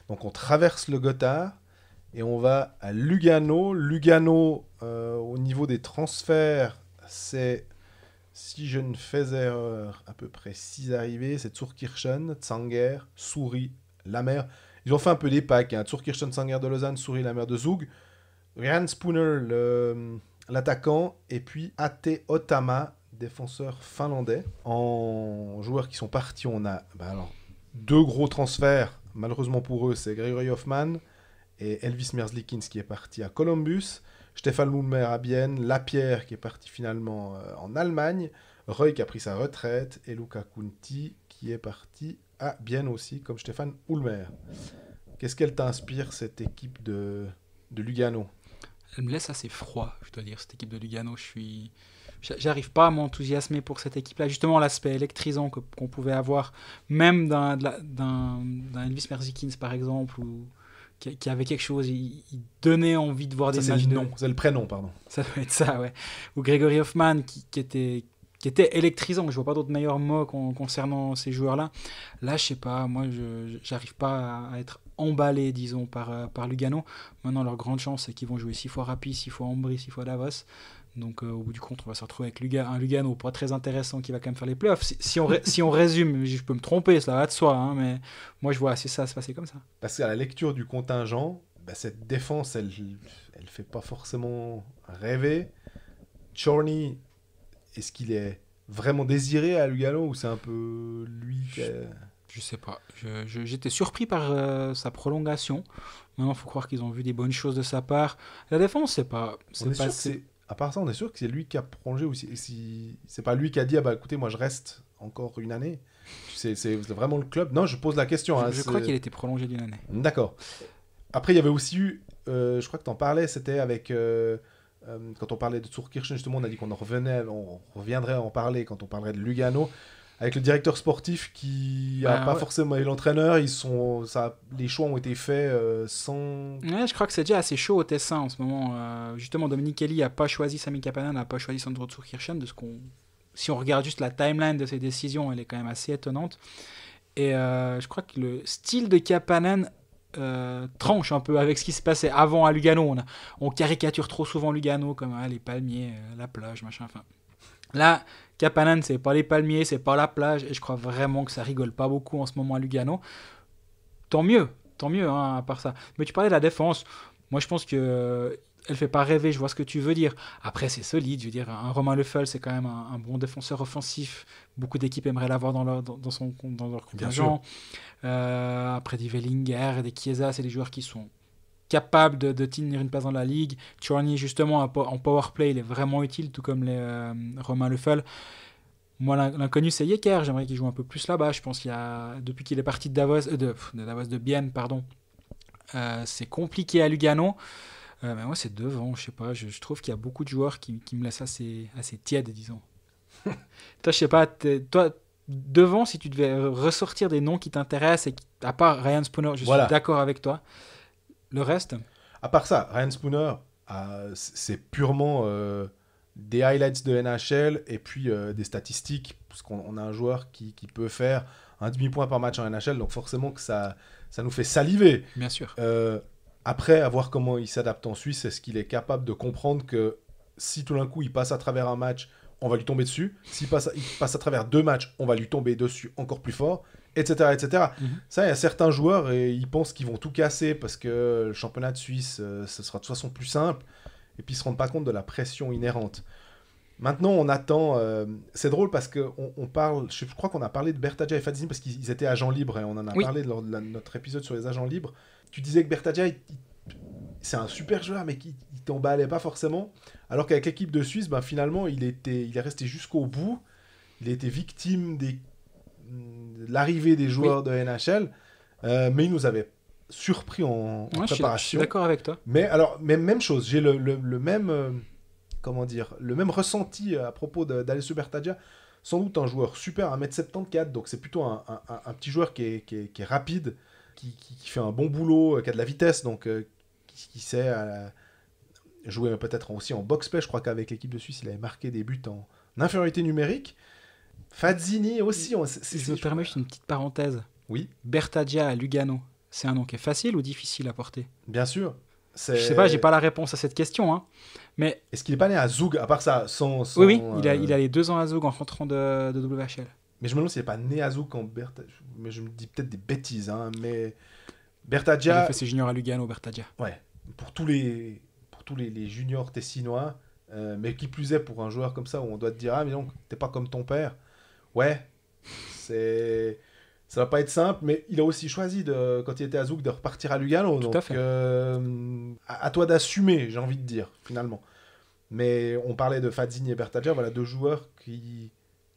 Donc on traverse le Gothard et on va à Lugano. Lugano, au niveau des transferts, c'est, si je ne fais erreur, à peu près 6 arrivées. C'est Zurkirchen, Tsanger, Souris, Lamer. Ils ont fait un peu des packs. Zurkirchen, Tsanger de Lausanne, Souris, Lamer de Zug. Ryan Spooner, l'attaquant. Et puis Ate Otama, défenseur finlandais. En joueurs qui sont partis, on a alors, 2 gros transferts. Malheureusement pour eux, c'est Gregory Hoffman et Elvis Merzlikins qui est parti à Columbus. Stéphane Ulmer à Bienne. Lapierre qui est parti finalement en Allemagne. Roy qui a pris sa retraite. Et Luca Kunti qui est parti à Bienne aussi, comme Stéphane Ulmer. Qu'est-ce qu'elle t'inspire, cette équipe de Lugano? Elle me laisse assez froid, je dois dire, cette équipe de Lugano. J'arrive pas à m'enthousiasmer pour cette équipe-là. Justement, l'aspect électrisant qu'on pouvait avoir, même d'un Elvis Merzlikins, par exemple, qui avait quelque chose, il donnait envie de voir des matchs. C'est le prénom, pardon. Ça doit être ça, ouais. Ou Gregory Hoffman, qui était électrisant. Je vois pas d'autres meilleurs mots concernant ces joueurs-là. Là, je sais pas, moi, j'arrive pas à être emballé, disons, par Lugano. Maintenant, leur grande chance, c'est qu'ils vont jouer 6 fois Rapid, 6 fois Ambry, 6 fois Davos. Donc, au bout du compte, on va se retrouver avec un Lugano pas très intéressant qui va quand même faire les playoffs. Si on résume, je peux me tromper, ça va de soi, hein, mais moi, je vois assez ça se passer comme ça. Parce qu'à la lecture du contingent, cette défense, elle fait pas forcément rêver. Chorny, est-ce qu'il est vraiment désiré à Lugano ou c'est un peu lui qui Je sais pas. J'étais surpris par sa prolongation. Maintenant, il faut croire qu'ils ont vu des bonnes choses de sa part. La défense, c'est pas... À part ça, on est sûr que c'est lui qui a prolongé aussi. Si c'est pas lui qui a dit écoutez, moi je reste encore une année. C'est vraiment le club. Non, je pose la question. Je crois qu'il était prolongé d'une année. D'accord. Après, il y avait aussi eu, je crois que tu en parlais, c'était avec quand on parlait de Zurkirchen, justement, on a dit qu'on on reviendrait à en parler quand on parlerait de Lugano. Avec le directeur sportif qui n'a pas forcément... Et l'entraîneur, les choix ont été faits sans... Ouais, je crois que c'est déjà assez chaud au Tessin en ce moment. Justement, Dominique Kelly n'a pas choisi Sami Kapanen, n'a pas choisi Sandro Zurkirchen. Si on regarde juste la timeline de ses décisions, elle est quand même assez étonnante. Et je crois que le style de Kapanen tranche un peu avec ce qui se passait avant à Lugano. On caricature trop souvent Lugano comme les palmiers, la plage, machin, enfin... Là, Kapanen, c'est pas les palmiers, c'est pas la plage, et je crois vraiment que ça rigole pas beaucoup en ce moment à Lugano. Tant mieux, hein, à part ça. Mais tu parlais de la défense. Moi, je pense que elle fait pas rêver, je vois ce que tu veux dire. Après, c'est solide, je veux dire, un Romain Leffel, c'est quand même un bon défenseur offensif. Beaucoup d'équipes aimeraient l'avoir dans leur contingent. Après, des Wellinger et des Chiesa, c'est des joueurs qui sont capable de tenir une place dans la ligue. Chorny, justement, en power play, il est vraiment utile, tout comme les Romain Leffel. Moi, l'inconnu, c'est Yecker. J'aimerais qu'il joue un peu plus là-bas. Je pense depuis qu'il est parti de Davos, de Bienne, pardon, c'est compliqué à Lugano. Mais moi, c'est devant. Je sais pas. Je trouve qu'il y a beaucoup de joueurs qui me laissent assez tiède, disons. Toi, je sais pas. Toi, devant, si tu devais ressortir des noms qui t'intéressent, à part Ryan Spooner, je suis d'accord avec toi. Le reste? À part ça, Ryan Spooner, c'est purement des highlights de NHL et puis des statistiques, parce qu'on a un joueur qui peut faire un demi-point par match en NHL, donc forcément que ça nous fait saliver. Bien sûr. Après, à voir comment il s'adapte en Suisse, est-ce qu'il est capable de comprendre que si tout d'un coup il passe à travers un match, on va lui tomber dessus. S'il passe à travers 2 matchs, on va lui tomber dessus encore plus fort, etc. etc. Ça, il y a certains joueurs et ils pensent qu'ils vont tout casser parce que le championnat de Suisse, ce sera de toute façon plus simple. Et puis ils ne se rendent pas compte de la pression inhérente. Maintenant, on attend... c'est drôle parce qu'on parle... Je crois qu'on a parlé de Bertaggia et Fazzini parce qu'ils étaient agents libres et on en a parlé lors de notre épisode sur les agents libres. Tu disais que Bertaggia, c'est un super joueur, mais qui ne t'emballait pas forcément. Alors qu'avec l'équipe de Suisse, finalement, il est resté jusqu'au bout. Il a été victime de l'arrivée des joueurs de NHL. Mais il nous avait surpris en préparation. Je suis d'accord avec toi. Mais même chose, j'ai le même... le même ressenti à propos d'Alessio Bertaggia. Sans doute un joueur super, 1m74, donc c'est plutôt un petit joueur qui est rapide, qui fait un bon boulot, qui a de la vitesse, donc qui sait jouer peut-être aussi en box-play. Je crois qu'avec l'équipe de Suisse, il avait marqué des buts en infériorité numérique. Fazzini aussi. Je me permets juste une petite parenthèse. Oui. Bertaggia à Lugano, c'est un nom qui est facile ou difficile à porter? Bien sûr. Je sais pas, j'ai pas la réponse à cette question, hein. Mais est-ce qu'il est pas né à Zug, à part ça, Oui, il a les 2 ans à Zug en rentrant de WHL. Mais je me demande s'il n'est pas né à Zug quand Bertaggia... Mais je me dis peut-être des bêtises, hein, mais Bertaggia... Il a fait ses juniors à Lugano, Bertaggia. Ouais, pour tous les juniors tessinois, mais qui plus est pour un joueur comme ça où on doit te dire « Ah, mais non, t'es pas comme ton père. » Ouais, ça va pas être simple, mais il a aussi choisi, quand il était à Zug, de repartir à Lugano. Tout donc, à fait. À toi d'assumer, j'ai envie de dire, finalement. Mais on parlait de Fazzini et Bertaggia, voilà 2 joueurs qui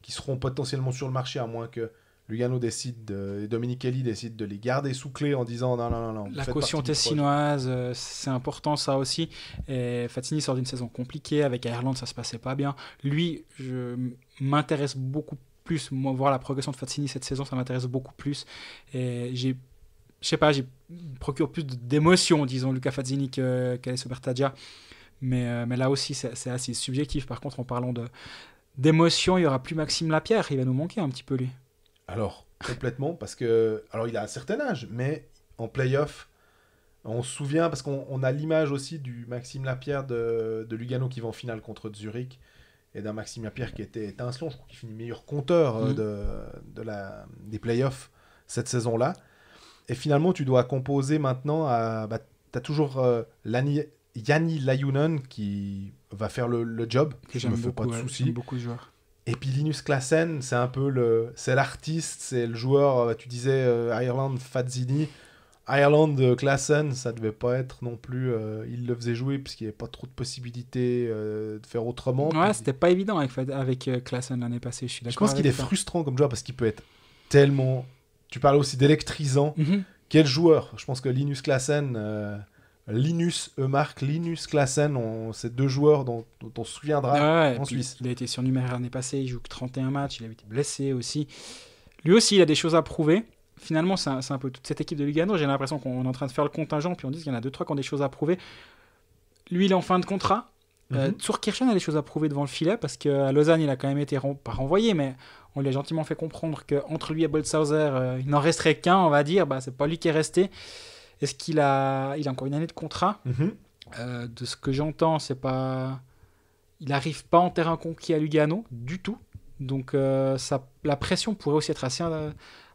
seront potentiellement sur le marché, à moins que Lugano et Dominique Elie décide de les garder sous clé en disant non. La caution tessinoise, c'est important ça aussi. Et Fazzini sort d'une saison compliquée, avec Ireland ça se passait pas bien. Lui, je m'intéresse beaucoup plus, moi, voir la progression de Fazzini cette saison, ça m'intéresse beaucoup plus. Et je sais pas, procure plus d'émotion, disons, Luca Fazzini qu'Alessio Bertaggia. Mais là aussi, c'est assez subjectif. Par contre, en parlant d'émotion, il y aura plus Maxime Lapierre. Il va nous manquer un petit peu, lui. Alors, complètement, parce que... Alors, il a un certain âge, mais en play-off, on se souvient, parce qu'on a l'image aussi du Maxime Lapierre de Lugano qui va en finale contre Zurich, et d'un Maxime Lapierre qui était étincelant. Je crois qu'il finit meilleur compteur des play-offs cette saison-là. Et finalement, tu dois composer maintenant à... tu as toujours Jani Lajunen qui va faire le job. Je me fais pas de soucis. J'aime beaucoup de joueurs. Et puis Linus Klassen, c'est un peu c'est l'artiste, c'est le joueur. Tu disais Ireland, Fazzini. Ireland, Klassen, ça devait pas être non plus... il le faisait jouer puisqu'il n'y avait pas trop de possibilités de faire autrement. Ouais, puis... c'était pas évident avec Klassen l'année passée, je suis d'accord. Je pense qu'il est frustrant comme joueur parce qu'il peut être tellement... Tu parles aussi d'électrisant. Quel joueur? Je pense que Linus Klassen... Linus Klassen, c'est 2 joueurs dont on se souviendra en Suisse. Il a été surnuméraire l'année passée, il joue que 31 matchs, il a été blessé aussi. Lui aussi, il a des choses à prouver. Finalement, c'est un peu toute cette équipe de Lugano. J'ai l'impression qu'on est en train de faire le contingent, puis on dit qu'il y en a 2-3 qui ont des choses à prouver. Lui, il est en fin de contrat. Zurkirchen a des choses à prouver devant le filet, parce qu'à Lausanne, il a quand même été pas renvoyé, mais on lui a gentiment fait comprendre qu'entre lui et Boltzhauser, il n'en resterait qu'un, on va dire. C'est pas lui qui est resté. Est-ce qu'il a encore une année de contrat? De ce que j'entends, c'est pas... Il n'arrive pas en terrain conquis à Lugano, du tout. Donc la pression pourrait aussi être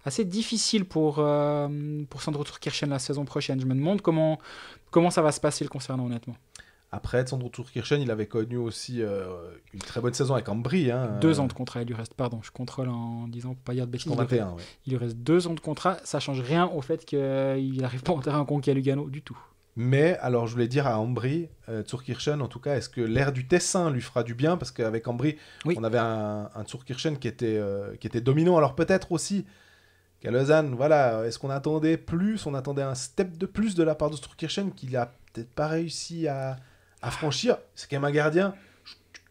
assez difficile pour Sandro Zurkirchen la saison prochaine. Je me demande comment ça va se passer le concernant, honnêtement. Après, Sandro Zurkirchen, il avait connu aussi une très bonne saison avec Ambry. 2 ans de contrat, il lui reste, pardon, je contrôle en disant pas dire de bêtises. Il lui reste 2 ans de contrat, ça change rien au fait qu'il n'arrive pas en terrain conquis à Lugano du tout. Mais alors, je voulais dire à Ambry, Zurkirchen, en tout cas, est-ce que l'air du Tessin lui fera du bien? Parce qu'avec Ambry, on avait un Zurkirchen qui était dominant. Alors peut-être aussi qu'à Lausanne, voilà, est-ce qu'on attendait plus? On attendait un step de plus de la part de Zurkirchen qu'il n'a peut-être pas réussi à franchir. C'est quand même un gardien.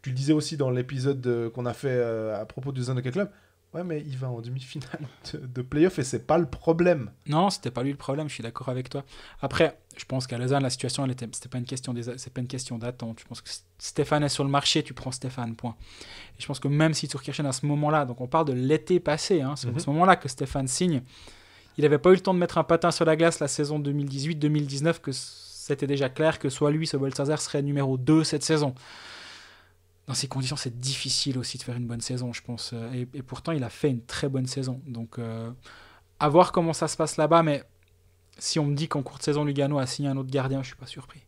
Tu le disais aussi dans l'épisode qu'on a fait à propos du Zone Hockey Club. Ouais, mais il va en demi-finale de play-off et c'est pas le problème. Non, c'était pas lui le problème, je suis d'accord avec toi. Après, je pense qu'à Lausanne, la situation, c'est pas une question d'attente. Je pense que Stéphane est sur le marché, tu prends Stéphane, point. Et je pense que même si Zurkirchen à ce moment-là, donc on parle de l'été passé, c'est à ce moment-là que Stéphane signe, il n'avait pas eu le temps de mettre un patin sur la glace la saison 2018-2019, que c'était déjà clair que soit lui, soit Balthazar serait numéro 2 cette saison. Dans ces conditions, c'est difficile aussi de faire une bonne saison, je pense. Et pourtant, il a fait une très bonne saison. Donc, à voir comment ça se passe là-bas. Mais si on me dit qu'en cours de saison, Lugano a signé un autre gardien, je ne suis pas surpris.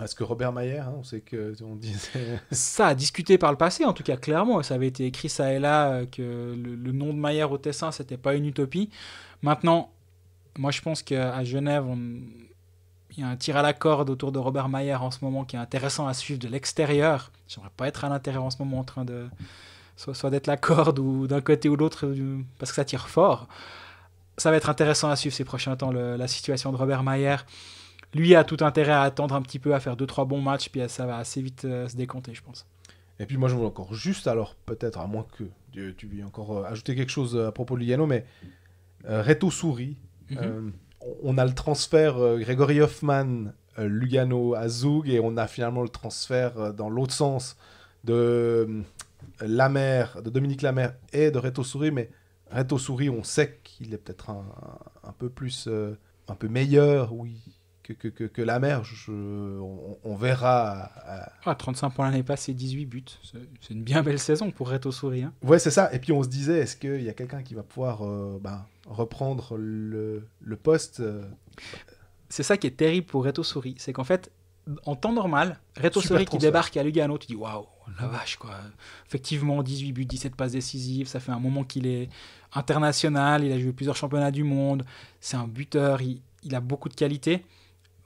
Est-ce que Robert Mayer, on sait qu'on disait... Ça a discuté par le passé, en tout cas, clairement. Ça avait été écrit ça et là, que le nom de Mayer au Tessin, ce n'était pas une utopie. Maintenant, moi, je pense qu'à Genève, il y a un tir à la corde autour de Robert Mayer en ce moment qui est intéressant à suivre de l'extérieur. J'aimerais pas être à l'intérieur en ce moment en train de soit d'être la corde ou d'un côté ou l'autre parce que ça tire fort. Ça va être intéressant à suivre ces prochains temps, la situation de Robert Mayer. Lui a tout intérêt à attendre un petit peu, à faire 2-3 bons matchs, puis ça va assez vite se décompter, je pense. Et puis moi je voulais encore juste, alors peut-être, à moins que tu veuilles encore ajouter quelque chose à propos de Lugano, mais Reto Souris, on a le transfert Grégory Hoffman, Lugano à Zug, et on a finalement le transfert dans l'autre sens de Dominique Lamère et de Reto Souris, mais Reto Souris, on sait qu'il est peut-être un peu plus, un peu meilleur, oui, que Lamère. On verra. 35 points l'année passée, 18 buts. C'est une bien belle saison pour Reto Souris. Ouais, c'est ça. Et puis on se disait, est-ce qu'il y a quelqu'un qui va pouvoir reprendre le poste C'est ça qui est terrible pour Reto Souris. C'est qu'en fait, en temps normal, Reto Souris qui débarque à Lugano, tu dis waouh, la vache quoi. Effectivement, 18 buts, 17 passes décisives. Ça fait un moment qu'il est international. Il a joué plusieurs championnats du monde. C'est un buteur. Il a beaucoup de qualité.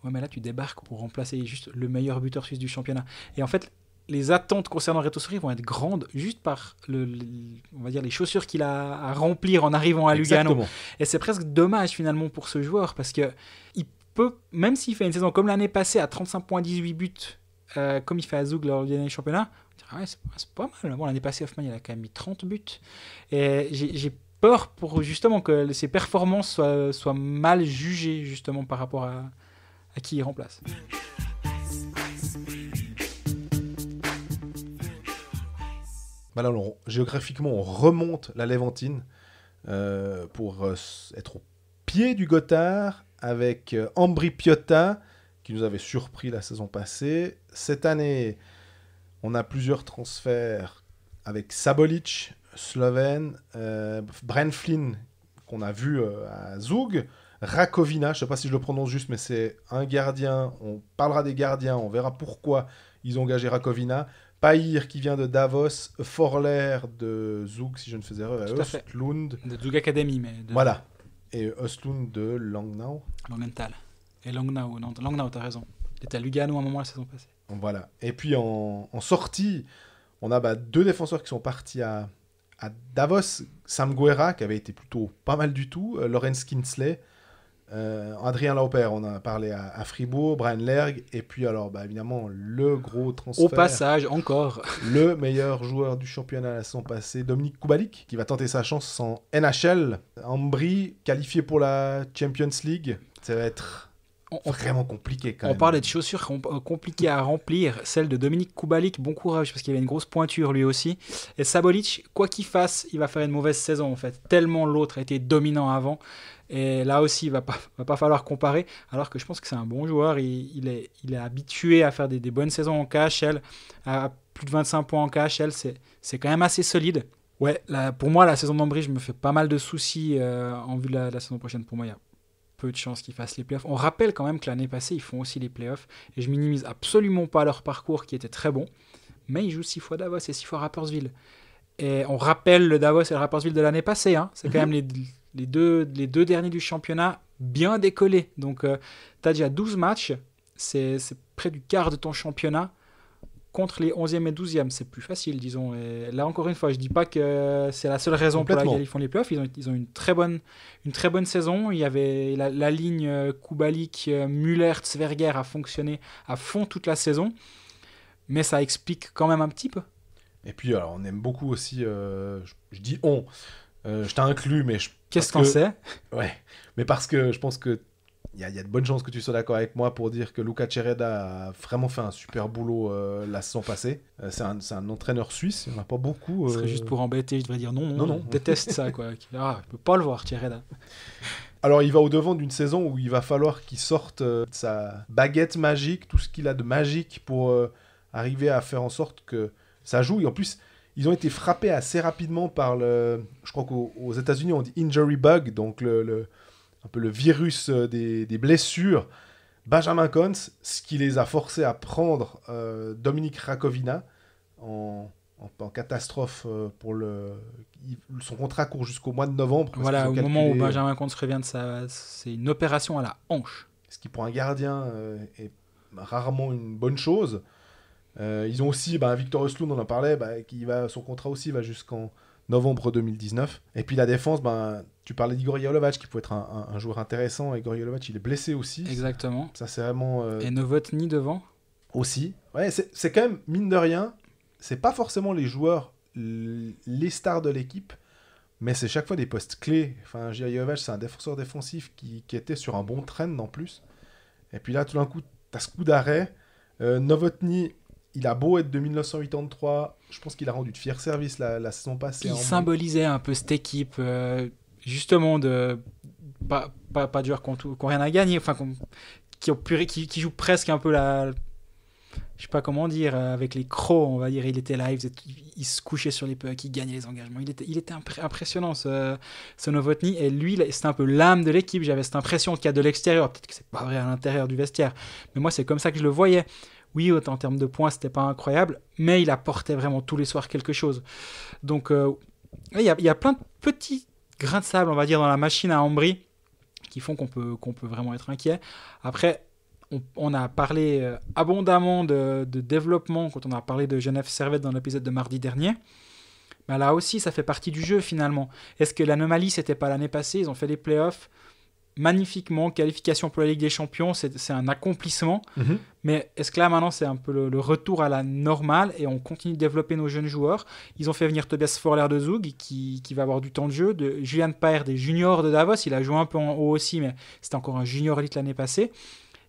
Ouais, mais là, tu débarques pour remplacer juste le meilleur buteur suisse du championnat. Et en fait, les attentes concernant Reto Souris vont être grandes juste par on va dire les chaussures qu'il a à remplir en arrivant à Lugano. Exactement. Et c'est presque dommage finalement pour ce joueur parce que il peut, même s'il fait une saison comme l'année passée à 35 points, 18 buts, comme il fait à Zug lors du dernier championnat, ouais, c'est pas mal. Bon, l'année passée, Hoffman, il a quand même mis 30 buts. Et j'ai peur pour justement que ses performances soient mal jugées justement par rapport à qui il remplace. Là, géographiquement, on remonte la Léventine pour être au pied du Gothard avec Ambry Piotta qui nous avait surpris la saison passée. Cette année, on a plusieurs transferts avec Sabolic, Slovène, Brent Flynn qu'on a vu à Zug, Rakovina, je ne sais pas si je le prononce juste, mais c'est un gardien. On parlera des gardiens, on verra pourquoi ils ont engagé Rakovina. Païr qui vient de Davos, Forler de Zug, si je ne fais erreur, et Östlund. De Zug Academy, mais... Voilà. Et Östlund de Langnau. Langenthal. Et Langnau, non, Langnau, t'as raison. Il était à Lugano à un moment la saison passée. Voilà. Et puis en sortie, on a deux défenseurs qui sont partis à Davos. Sam Guerra, qui avait été plutôt pas mal du tout. Lorenz Kinsley. Adrien Lauper, on en a parlé à Fribourg, Brian Lerg, et puis alors évidemment le gros transfert. Au passage, encore. Le meilleur joueur du championnat la saison passée, Dominique Kubalik, qui va tenter sa chance en NHL. Ambry, qualifié pour la Champions League, ça va être vraiment compliqué quand même. On parlait de chaussures compliquées à remplir, celle de Dominique Kubalik, bon courage, parce qu'il avait une grosse pointure lui aussi. Et Sabolic, quoi qu'il fasse, il va faire une mauvaise saison en fait, tellement l'autre a été dominant avant. Et là aussi, il va pas falloir comparer, alors que je pense que c'est un bon joueur. Il est habitué à faire des bonnes saisons en KHL, à plus de 25 points en KHL, c'est quand même assez solide. Ouais, pour moi, la saison d'Ambry, je me fais pas mal de soucis en vue de la saison prochaine. Pour moi, il y a peu de chances qu'ils fassent les playoffs. On rappelle quand même que l'année passée, ils font aussi les playoffs, et je minimise absolument pas leur parcours qui était très bon, mais ils jouent 6 fois Davos et 6 fois Rapperswil. Et on rappelle le Davos et le Rapperswil de l'année passée, hein. C'est quand même les deux derniers du championnat, bien décollé. Donc, tu as déjà 12 matchs, c'est près du quart de ton championnat. Contre les 11e et 12e, c'est plus facile, disons. Et là, encore une fois, je ne dis pas que c'est la seule raison pour laquelle ils font les playoffs. Ils ont une très bonne saison. Il y avait la ligne Kubalik, Müller, Zwerger a fonctionné à fond toute la saison. Mais ça explique quand même un petit peu. Et puis, alors, on aime beaucoup aussi... je dis on. Je t'inclus, mais... Qu'est-ce qu'on sait ? Ouais, mais parce que je pense que il y a de bonnes chances que tu sois d'accord avec moi pour dire que Luca Cereda a vraiment fait un super boulot la saison passée. C'est un entraîneur suisse, il n'y en a pas beaucoup. Ce serait juste pour embêter, je devrais dire non. Je déteste ça, quoi. Ah, je peux pas le voir, Cereda. Alors, il va au-devant d'une saison où il va falloir qu'il sorte sa baguette magique, tout ce qu'il a de magique pour arriver à faire en sorte que ça joue. Et en plus, ils ont été frappés assez rapidement par je crois qu'aux États-Unis, on dit injury bug, donc un peu le virus des blessures. Benjamin Cons, ce qui les a forcés à prendre Dominique Rakovina en catastrophe pour son contrat court jusqu'au mois de novembre. Voilà, au moment où Benjamin Cons revient c'est une opération à la hanche. Ce qui pour un gardien est rarement une bonne chose. Ils ont aussi Victor Östlund, on en parlait, son contrat aussi va jusqu'en novembre 2019. Et puis la défense, tu parlais d'Igor Jalovac qui peut être un joueur intéressant. Igor Jalovac, il est blessé aussi. Exactement. Ça, c'est vraiment... Et Novotny devant. Aussi. Ouais, c'est quand même, mine de rien, c'est pas forcément les joueurs, les stars de l'équipe, mais c'est chaque fois des postes clés. Enfin, Jalovac, c'est un défenseur défensif qui était sur un bon trend en plus. Et puis là, tout d'un coup, t'as ce coup d'arrêt. Novotny... Il a beau être de 1983, je pense qu'il a rendu de fiers services la saison passée. Il symbolisait un peu cette équipe, justement, de pas de joueurs qui n'ont rien à gagner, enfin, qui jouent presque un peu je sais pas comment dire, avec les crocs, on va dire. Il était là, il se couchait sur les pucks, il gagnait les engagements. Il était impressionnant, ce Novotny. Et lui, c'était un peu l'âme de l'équipe. J'avais cette impression qu'il y a de l'extérieur. Peut-être que c'est pas vrai à l'intérieur du vestiaire, mais moi, c'est comme ça que je le voyais. Oui, en termes de points, c'était pas incroyable, mais il apportait vraiment tous les soirs quelque chose. Donc, il y a plein de petits grains de sable, on va dire, dans la machine à Ambry qui font qu'on peut vraiment être inquiet. Après, on a parlé abondamment de développement quand on a parlé de Genève Servette dans l'épisode de mardi dernier. Mais là aussi, ça fait partie du jeu finalement. Est-ce que l'anomalie, c'était pas l'année passée ? Ils ont fait les playoffs magnifiquement, qualification pour la Ligue des Champions, c'est un accomplissement. Mm-hmm. Mais est-ce que là, maintenant, c'est un peu le retour à la normale et on continue de développer nos jeunes joueurs ? Ils ont fait venir Tobias Forler de Zug, qui va avoir du temps de jeu, de Julian Paer, des juniors de Davos. Il a joué un peu en haut aussi, mais c'était encore un junior élite l'année passée.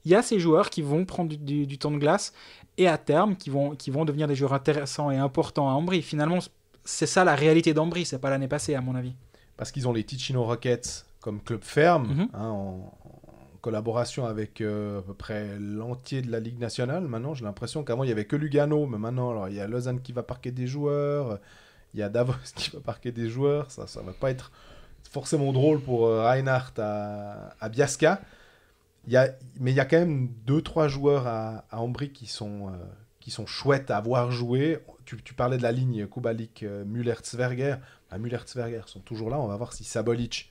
Il y a ces joueurs qui vont prendre du temps de glace et à terme, qui vont devenir des joueurs intéressants et importants à Ambry. Finalement, c'est ça la réalité d'Ambry, c'est pas l'année passée, à mon avis. Parce qu'ils ont les Ticino Rockets comme club ferme, en collaboration avec à peu près l'entier de la Ligue nationale. Maintenant, j'ai l'impression qu'avant, il n'y avait que Lugano, mais maintenant, alors, il y a Lausanne qui va parquer des joueurs, il y a Davos qui va parquer des joueurs. Ça ne va pas être forcément drôle pour Reinhardt à Biasca. Mais il y a quand même 2-3 joueurs à Ambry qui sont chouettes à voir jouer. Tu parlais de la ligne Kubalik, Müller-Zwerger. Müller-Zwerger sont toujours là. On va voir si Sabolic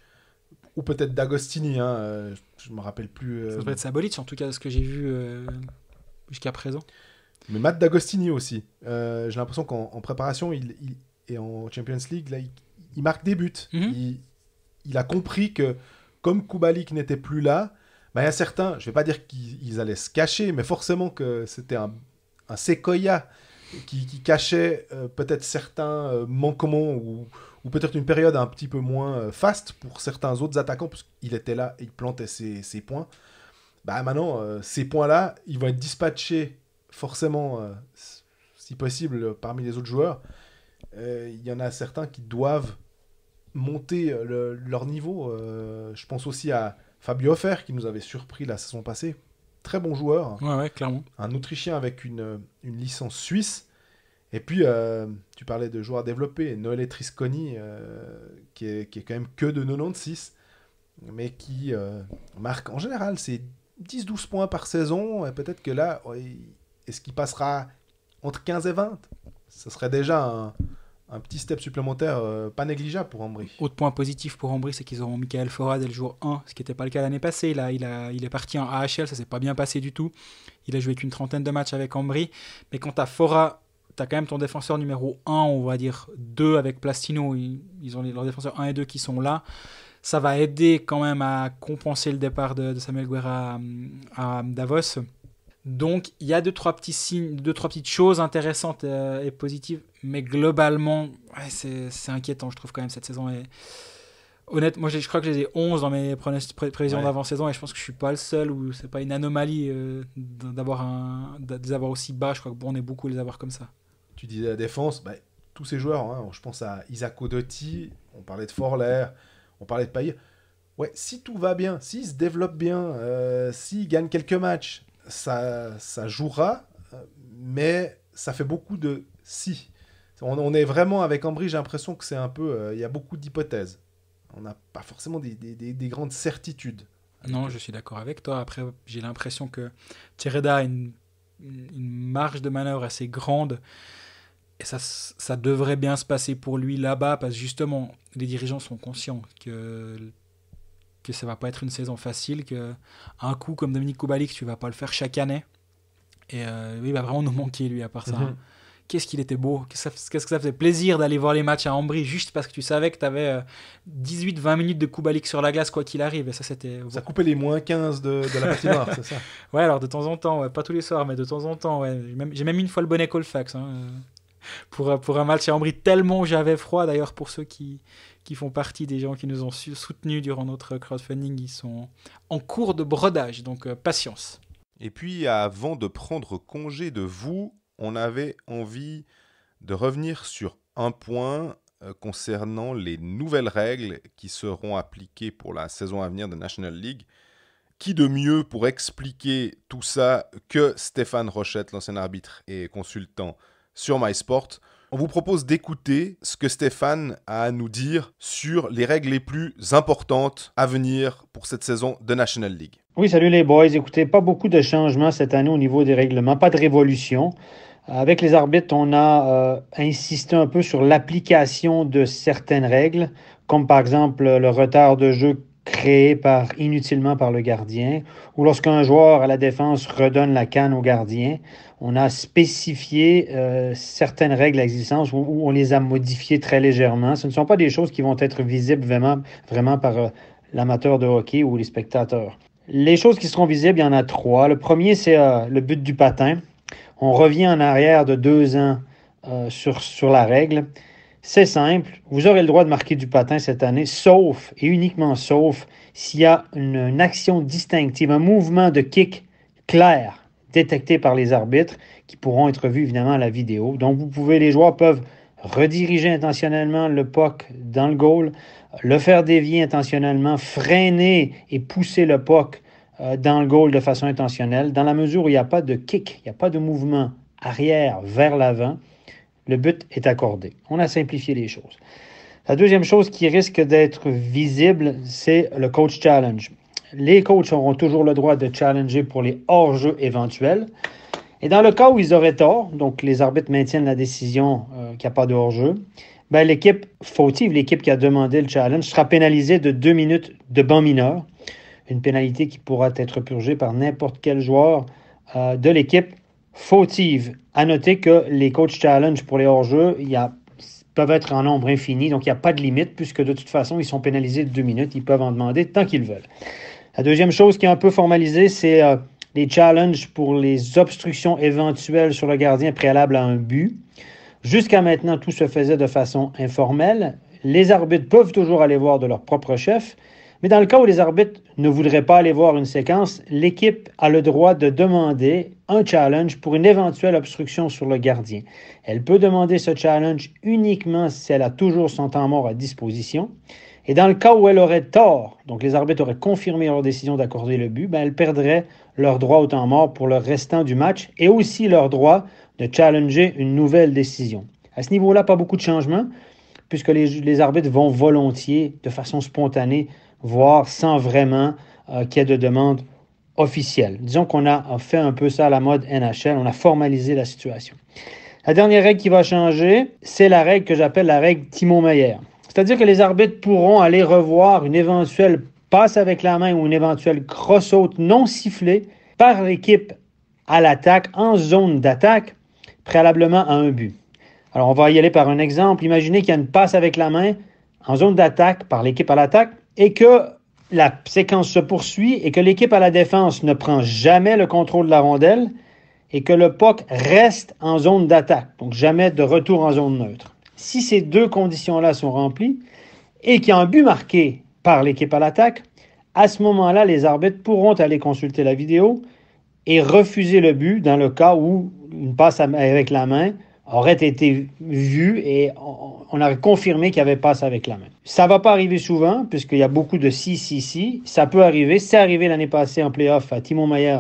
ou peut-être D'Agostini, je me rappelle plus. Ça devrait être Sabolic, en tout cas, ce que j'ai vu jusqu'à présent. Mais Matt D'Agostini aussi. J'ai l'impression qu'en préparation et en Champions League, là, il marque des buts. Mm-hmm. Il a compris que, comme Kubalik n'était plus là, il y a certains, je ne vais pas dire qu'ils allaient se cacher, mais forcément que c'était un séquoia qui cachait peut-être certains manquements ou peut-être une période un petit peu moins faste pour certains autres attaquants, parce qu'il était là et il plantait ses points. Maintenant, ces points-là, ils vont être dispatchés forcément, si possible, parmi les autres joueurs. Il y en a certains qui doivent monter leur niveau. Je pense aussi à Fabio Hofer, qui nous avait surpris la saison passée. Très bon joueur. Ouais, clairement. Un Autrichien avec une licence suisse. Et puis, tu parlais de joueurs développés. Noël Trisconi, qui est quand même que de 96, mais qui marque en général, c'est 10-12 points par saison. Et peut-être que là, est-ce qu'il passera entre 15 et 20 ? Ce serait déjà un petit step supplémentaire pas négligeable pour Ambry. Autre point positif pour Ambry, c'est qu'ils auront Michael Fora dès le jour 1, ce qui n'était pas le cas l'année passée. Il est parti en AHL, ça s'est pas bien passé du tout. Il a joué qu'une trentaine de matchs avec Ambry. Mais quand tu as Fora, tu as quand même ton défenseur numéro 1, on va dire 2 avec Plastino. Ils ont leurs défenseurs 1 et 2 qui sont là. Ça va aider quand même à compenser le départ de Samuel Guerra à Davos. Donc, il y a deux, trois petites choses intéressantes et positives, mais globalement, c'est inquiétant, je trouve quand même, cette saison. Honnêtement, moi, je crois que j'ai 11 dans mes prévisions d'avant-saison, et je pense que je ne suis pas le seul, ou c'est pas une anomalie de les avoir aussi bas. Je crois qu'on est beaucoup à les avoir comme ça. Tu disais la défense, tous ces joueurs, je pense à Isaac Odotti, on parlait de Forler, on parlait de Payet. Ouais, si tout va bien, s'ils se développent bien, s'ils gagnent quelques matchs, ça jouera, mais ça fait beaucoup de si. On est vraiment avec Ambry, j'ai l'impression que c'est un peu, il y a beaucoup d'hypothèses. On n'a pas forcément des grandes certitudes. Non, je suis d'accord avec toi. Après, j'ai l'impression que Tereda a une marge de manœuvre assez grande, et ça devrait bien se passer pour lui là-bas, parce que justement, les dirigeants sont conscients que ça va pas être une saison facile, qu'un coup comme Dominique Kubalik, tu vas pas le faire chaque année. Et il va vraiment nous manquer, lui, à part ça. Mm-hmm. Qu'est-ce qu'il était beau. Qu'est-ce que ça faisait plaisir d'aller voir les matchs à Ambry, juste parce que tu savais que tu avais 18-20 minutes de Kubalik sur la glace, quoi qu'il arrive. Et ça coupait les moins 15 de la patinoire, c'est ça? Ouais, alors de temps en temps, pas tous les soirs, mais de temps en temps. Ouais. J'ai même une fois le bonnet Colfax pour un match à Ambry, tellement j'avais froid. D'ailleurs, pour ceux qui font partie des gens qui nous ont soutenus durant notre crowdfunding, ils sont en cours de brodage, donc patience. Et puis, avant de prendre congé de vous, on avait envie de revenir sur un point concernant les nouvelles règles qui seront appliquées pour la saison à venir de National League. Qui de mieux pour expliquer tout ça que Stéphane Rochette, l'ancien arbitre et consultant sur MySport. On vous propose d'écouter ce que Stéphane a à nous dire sur les règles les plus importantes à venir pour cette saison de National League. Oui, salut les boys. Écoutez, pas beaucoup de changements cette année au niveau des règlements, pas de révolution. Avec les arbitres, on a insisté un peu sur l'application de certaines règles, comme par exemple le retard de jeu créé inutilement par le gardien, ou lorsqu'un joueur à la défense redonne la canne au gardien. On a spécifié certaines règles existantes où on les a modifiées très légèrement. Ce ne sont pas des choses qui vont être visibles vraiment par l'amateur de hockey ou les spectateurs. Les choses qui seront visibles, il y en a 3. Le premier, c'est le but du patin. On revient en arrière de 2 ans sur la règle. C'est simple. Vous aurez le droit de marquer du patin cette année, sauf et uniquement sauf s'il y a une action distinctive, un mouvement de kick clair détecté par les arbitres qui pourront être vus évidemment à la vidéo. Donc, les joueurs peuvent rediriger intentionnellement le puck dans le goal, le faire dévier intentionnellement, freiner et pousser le puck dans le goal de façon intentionnelle. Dans la mesure où il n'y a pas de kick, il n'y a pas de mouvement arrière vers l'avant, le but est accordé. On a simplifié les choses. La deuxième chose qui risque d'être visible, c'est le coach challenge. Les coachs auront toujours le droit de challenger pour les hors-jeux éventuels. Et dans le cas où ils auraient tort, donc les arbitres maintiennent la décision qu'il n'y a pas de hors-jeu, l'équipe fautive, l'équipe qui a demandé le challenge, sera pénalisée de 2 minutes de banc mineur. Une pénalité qui pourra être purgée par n'importe quel joueur de l'équipe fautive. À noter que les coach challenge pour les hors-jeux, peuvent être en nombre infini, donc il n'y a pas de limite, puisque de toute façon, ils sont pénalisés de 2 minutes. Ils peuvent en demander tant qu'ils veulent. La deuxième chose qui est un peu formalisée, c'est les challenges pour les obstructions éventuelles sur le gardien préalable à un but. Jusqu'à maintenant, tout se faisait de façon informelle. Les arbitres peuvent toujours aller voir de leur propre chef, mais dans le cas où les arbitres ne voudraient pas aller voir une séquence, l'équipe a le droit de demander un challenge pour une éventuelle obstruction sur le gardien. Elle peut demander ce challenge uniquement si elle a toujours son temps mort à disposition. Et dans le cas où elle aurait tort, donc les arbitres auraient confirmé leur décision d'accorder le but, elle perdrait leur droit au temps mort pour le restant du match et aussi leur droit de challenger une nouvelle décision. À ce niveau-là, pas beaucoup de changements, puisque les arbitres vont volontiers, de façon spontanée, voire sans vraiment qu'il y ait de demande officielle. Disons qu'on a fait un peu ça à la mode NHL, on a formalisé la situation. La dernière règle qui va changer, c'est la règle que j'appelle la règle Timo Meyer. C'est-à-dire que les arbitres pourront aller revoir une éventuelle passe avec la main ou une éventuelle cross-out non sifflée par l'équipe à l'attaque en zone d'attaque, préalablement à un but. Alors, on va y aller par un exemple. Imaginez qu'il y a une passe avec la main en zone d'attaque par l'équipe à l'attaque et que la séquence se poursuit et que l'équipe à la défense ne prend jamais le contrôle de la rondelle et que le puck reste en zone d'attaque, donc jamais de retour en zone neutre. Si ces deux conditions-là sont remplies et qu'il y a un but marqué par l'équipe à l'attaque, à ce moment-là, les arbitres pourront aller consulter la vidéo et refuser le but dans le cas où une passe avec la main aurait été vue et on aurait confirmé qu'il y avait passe avec la main. Ça ne va pas arriver souvent, puisqu'il y a beaucoup de si. Ça peut arriver. C'est arrivé l'année passée en play-off à Timo Meyer,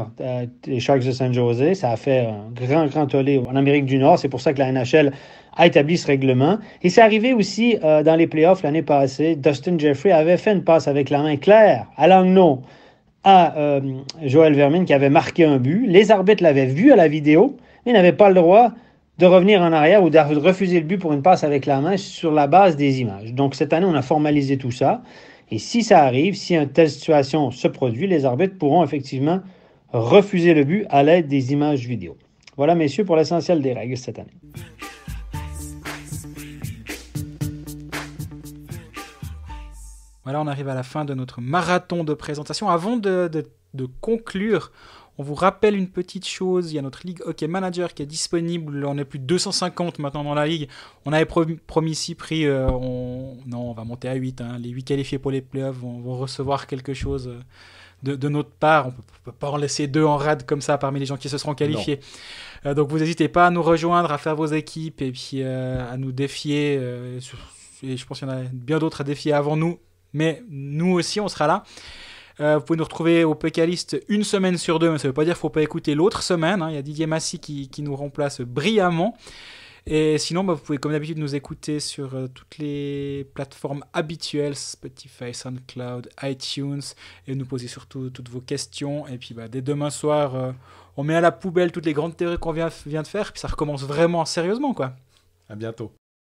les Sharks de San Jose. Ça a fait un grand tollé en Amérique du Nord. C'est pour ça que la NHL a établi ce règlement. Et c'est arrivé aussi dans les play-offs l'année passée. Dustin Jeffrey avait fait une passe avec la main claire à Langnau à Joel Vermin qui avait marqué un but. Les arbitres l'avaient vu à la vidéo, mais n'avaient pas le droit de revenir en arrière ou de refuser le but pour une passe avec la main sur la base des images. Donc, cette année, on a formalisé tout ça. Et si ça arrive, si une telle situation se produit, les arbitres pourront effectivement refuser le but à l'aide des images vidéo. Voilà, messieurs, pour l'essentiel des règles cette année. Voilà, on arrive à la fin de notre marathon de présentation. Avant de conclure, on vous rappelle une petite chose, il y a notre Ligue Hockey Manager qui est disponible, on est plus de 250 maintenant dans la Ligue. On avait promis ici, on va monter à 8, hein. Les 8 qualifiés pour les playoffs vont recevoir quelque chose de notre part. On ne peut pas en laisser 2 en rade comme ça parmi les gens qui se seront qualifiés. Donc vous n'hésitez pas à nous rejoindre, à faire vos équipes et puis à nous défier. Et je pense qu'il y en a bien d'autres à défier avant nous, mais nous aussi on sera là. Vous pouvez nous retrouver au Pécaliste une semaine sur 2, mais ça ne veut pas dire qu'il ne faut pas écouter l'autre semaine, hein. Il y a Didier Massy qui nous remplace brillamment. Et sinon, vous pouvez comme d'habitude nous écouter sur toutes les plateformes habituelles, Spotify, SoundCloud, iTunes, et nous poser surtout toutes vos questions. Et puis dès demain soir, on met à la poubelle toutes les grandes théories qu'on vient de faire, puis ça recommence vraiment sérieusement, quoi. À bientôt.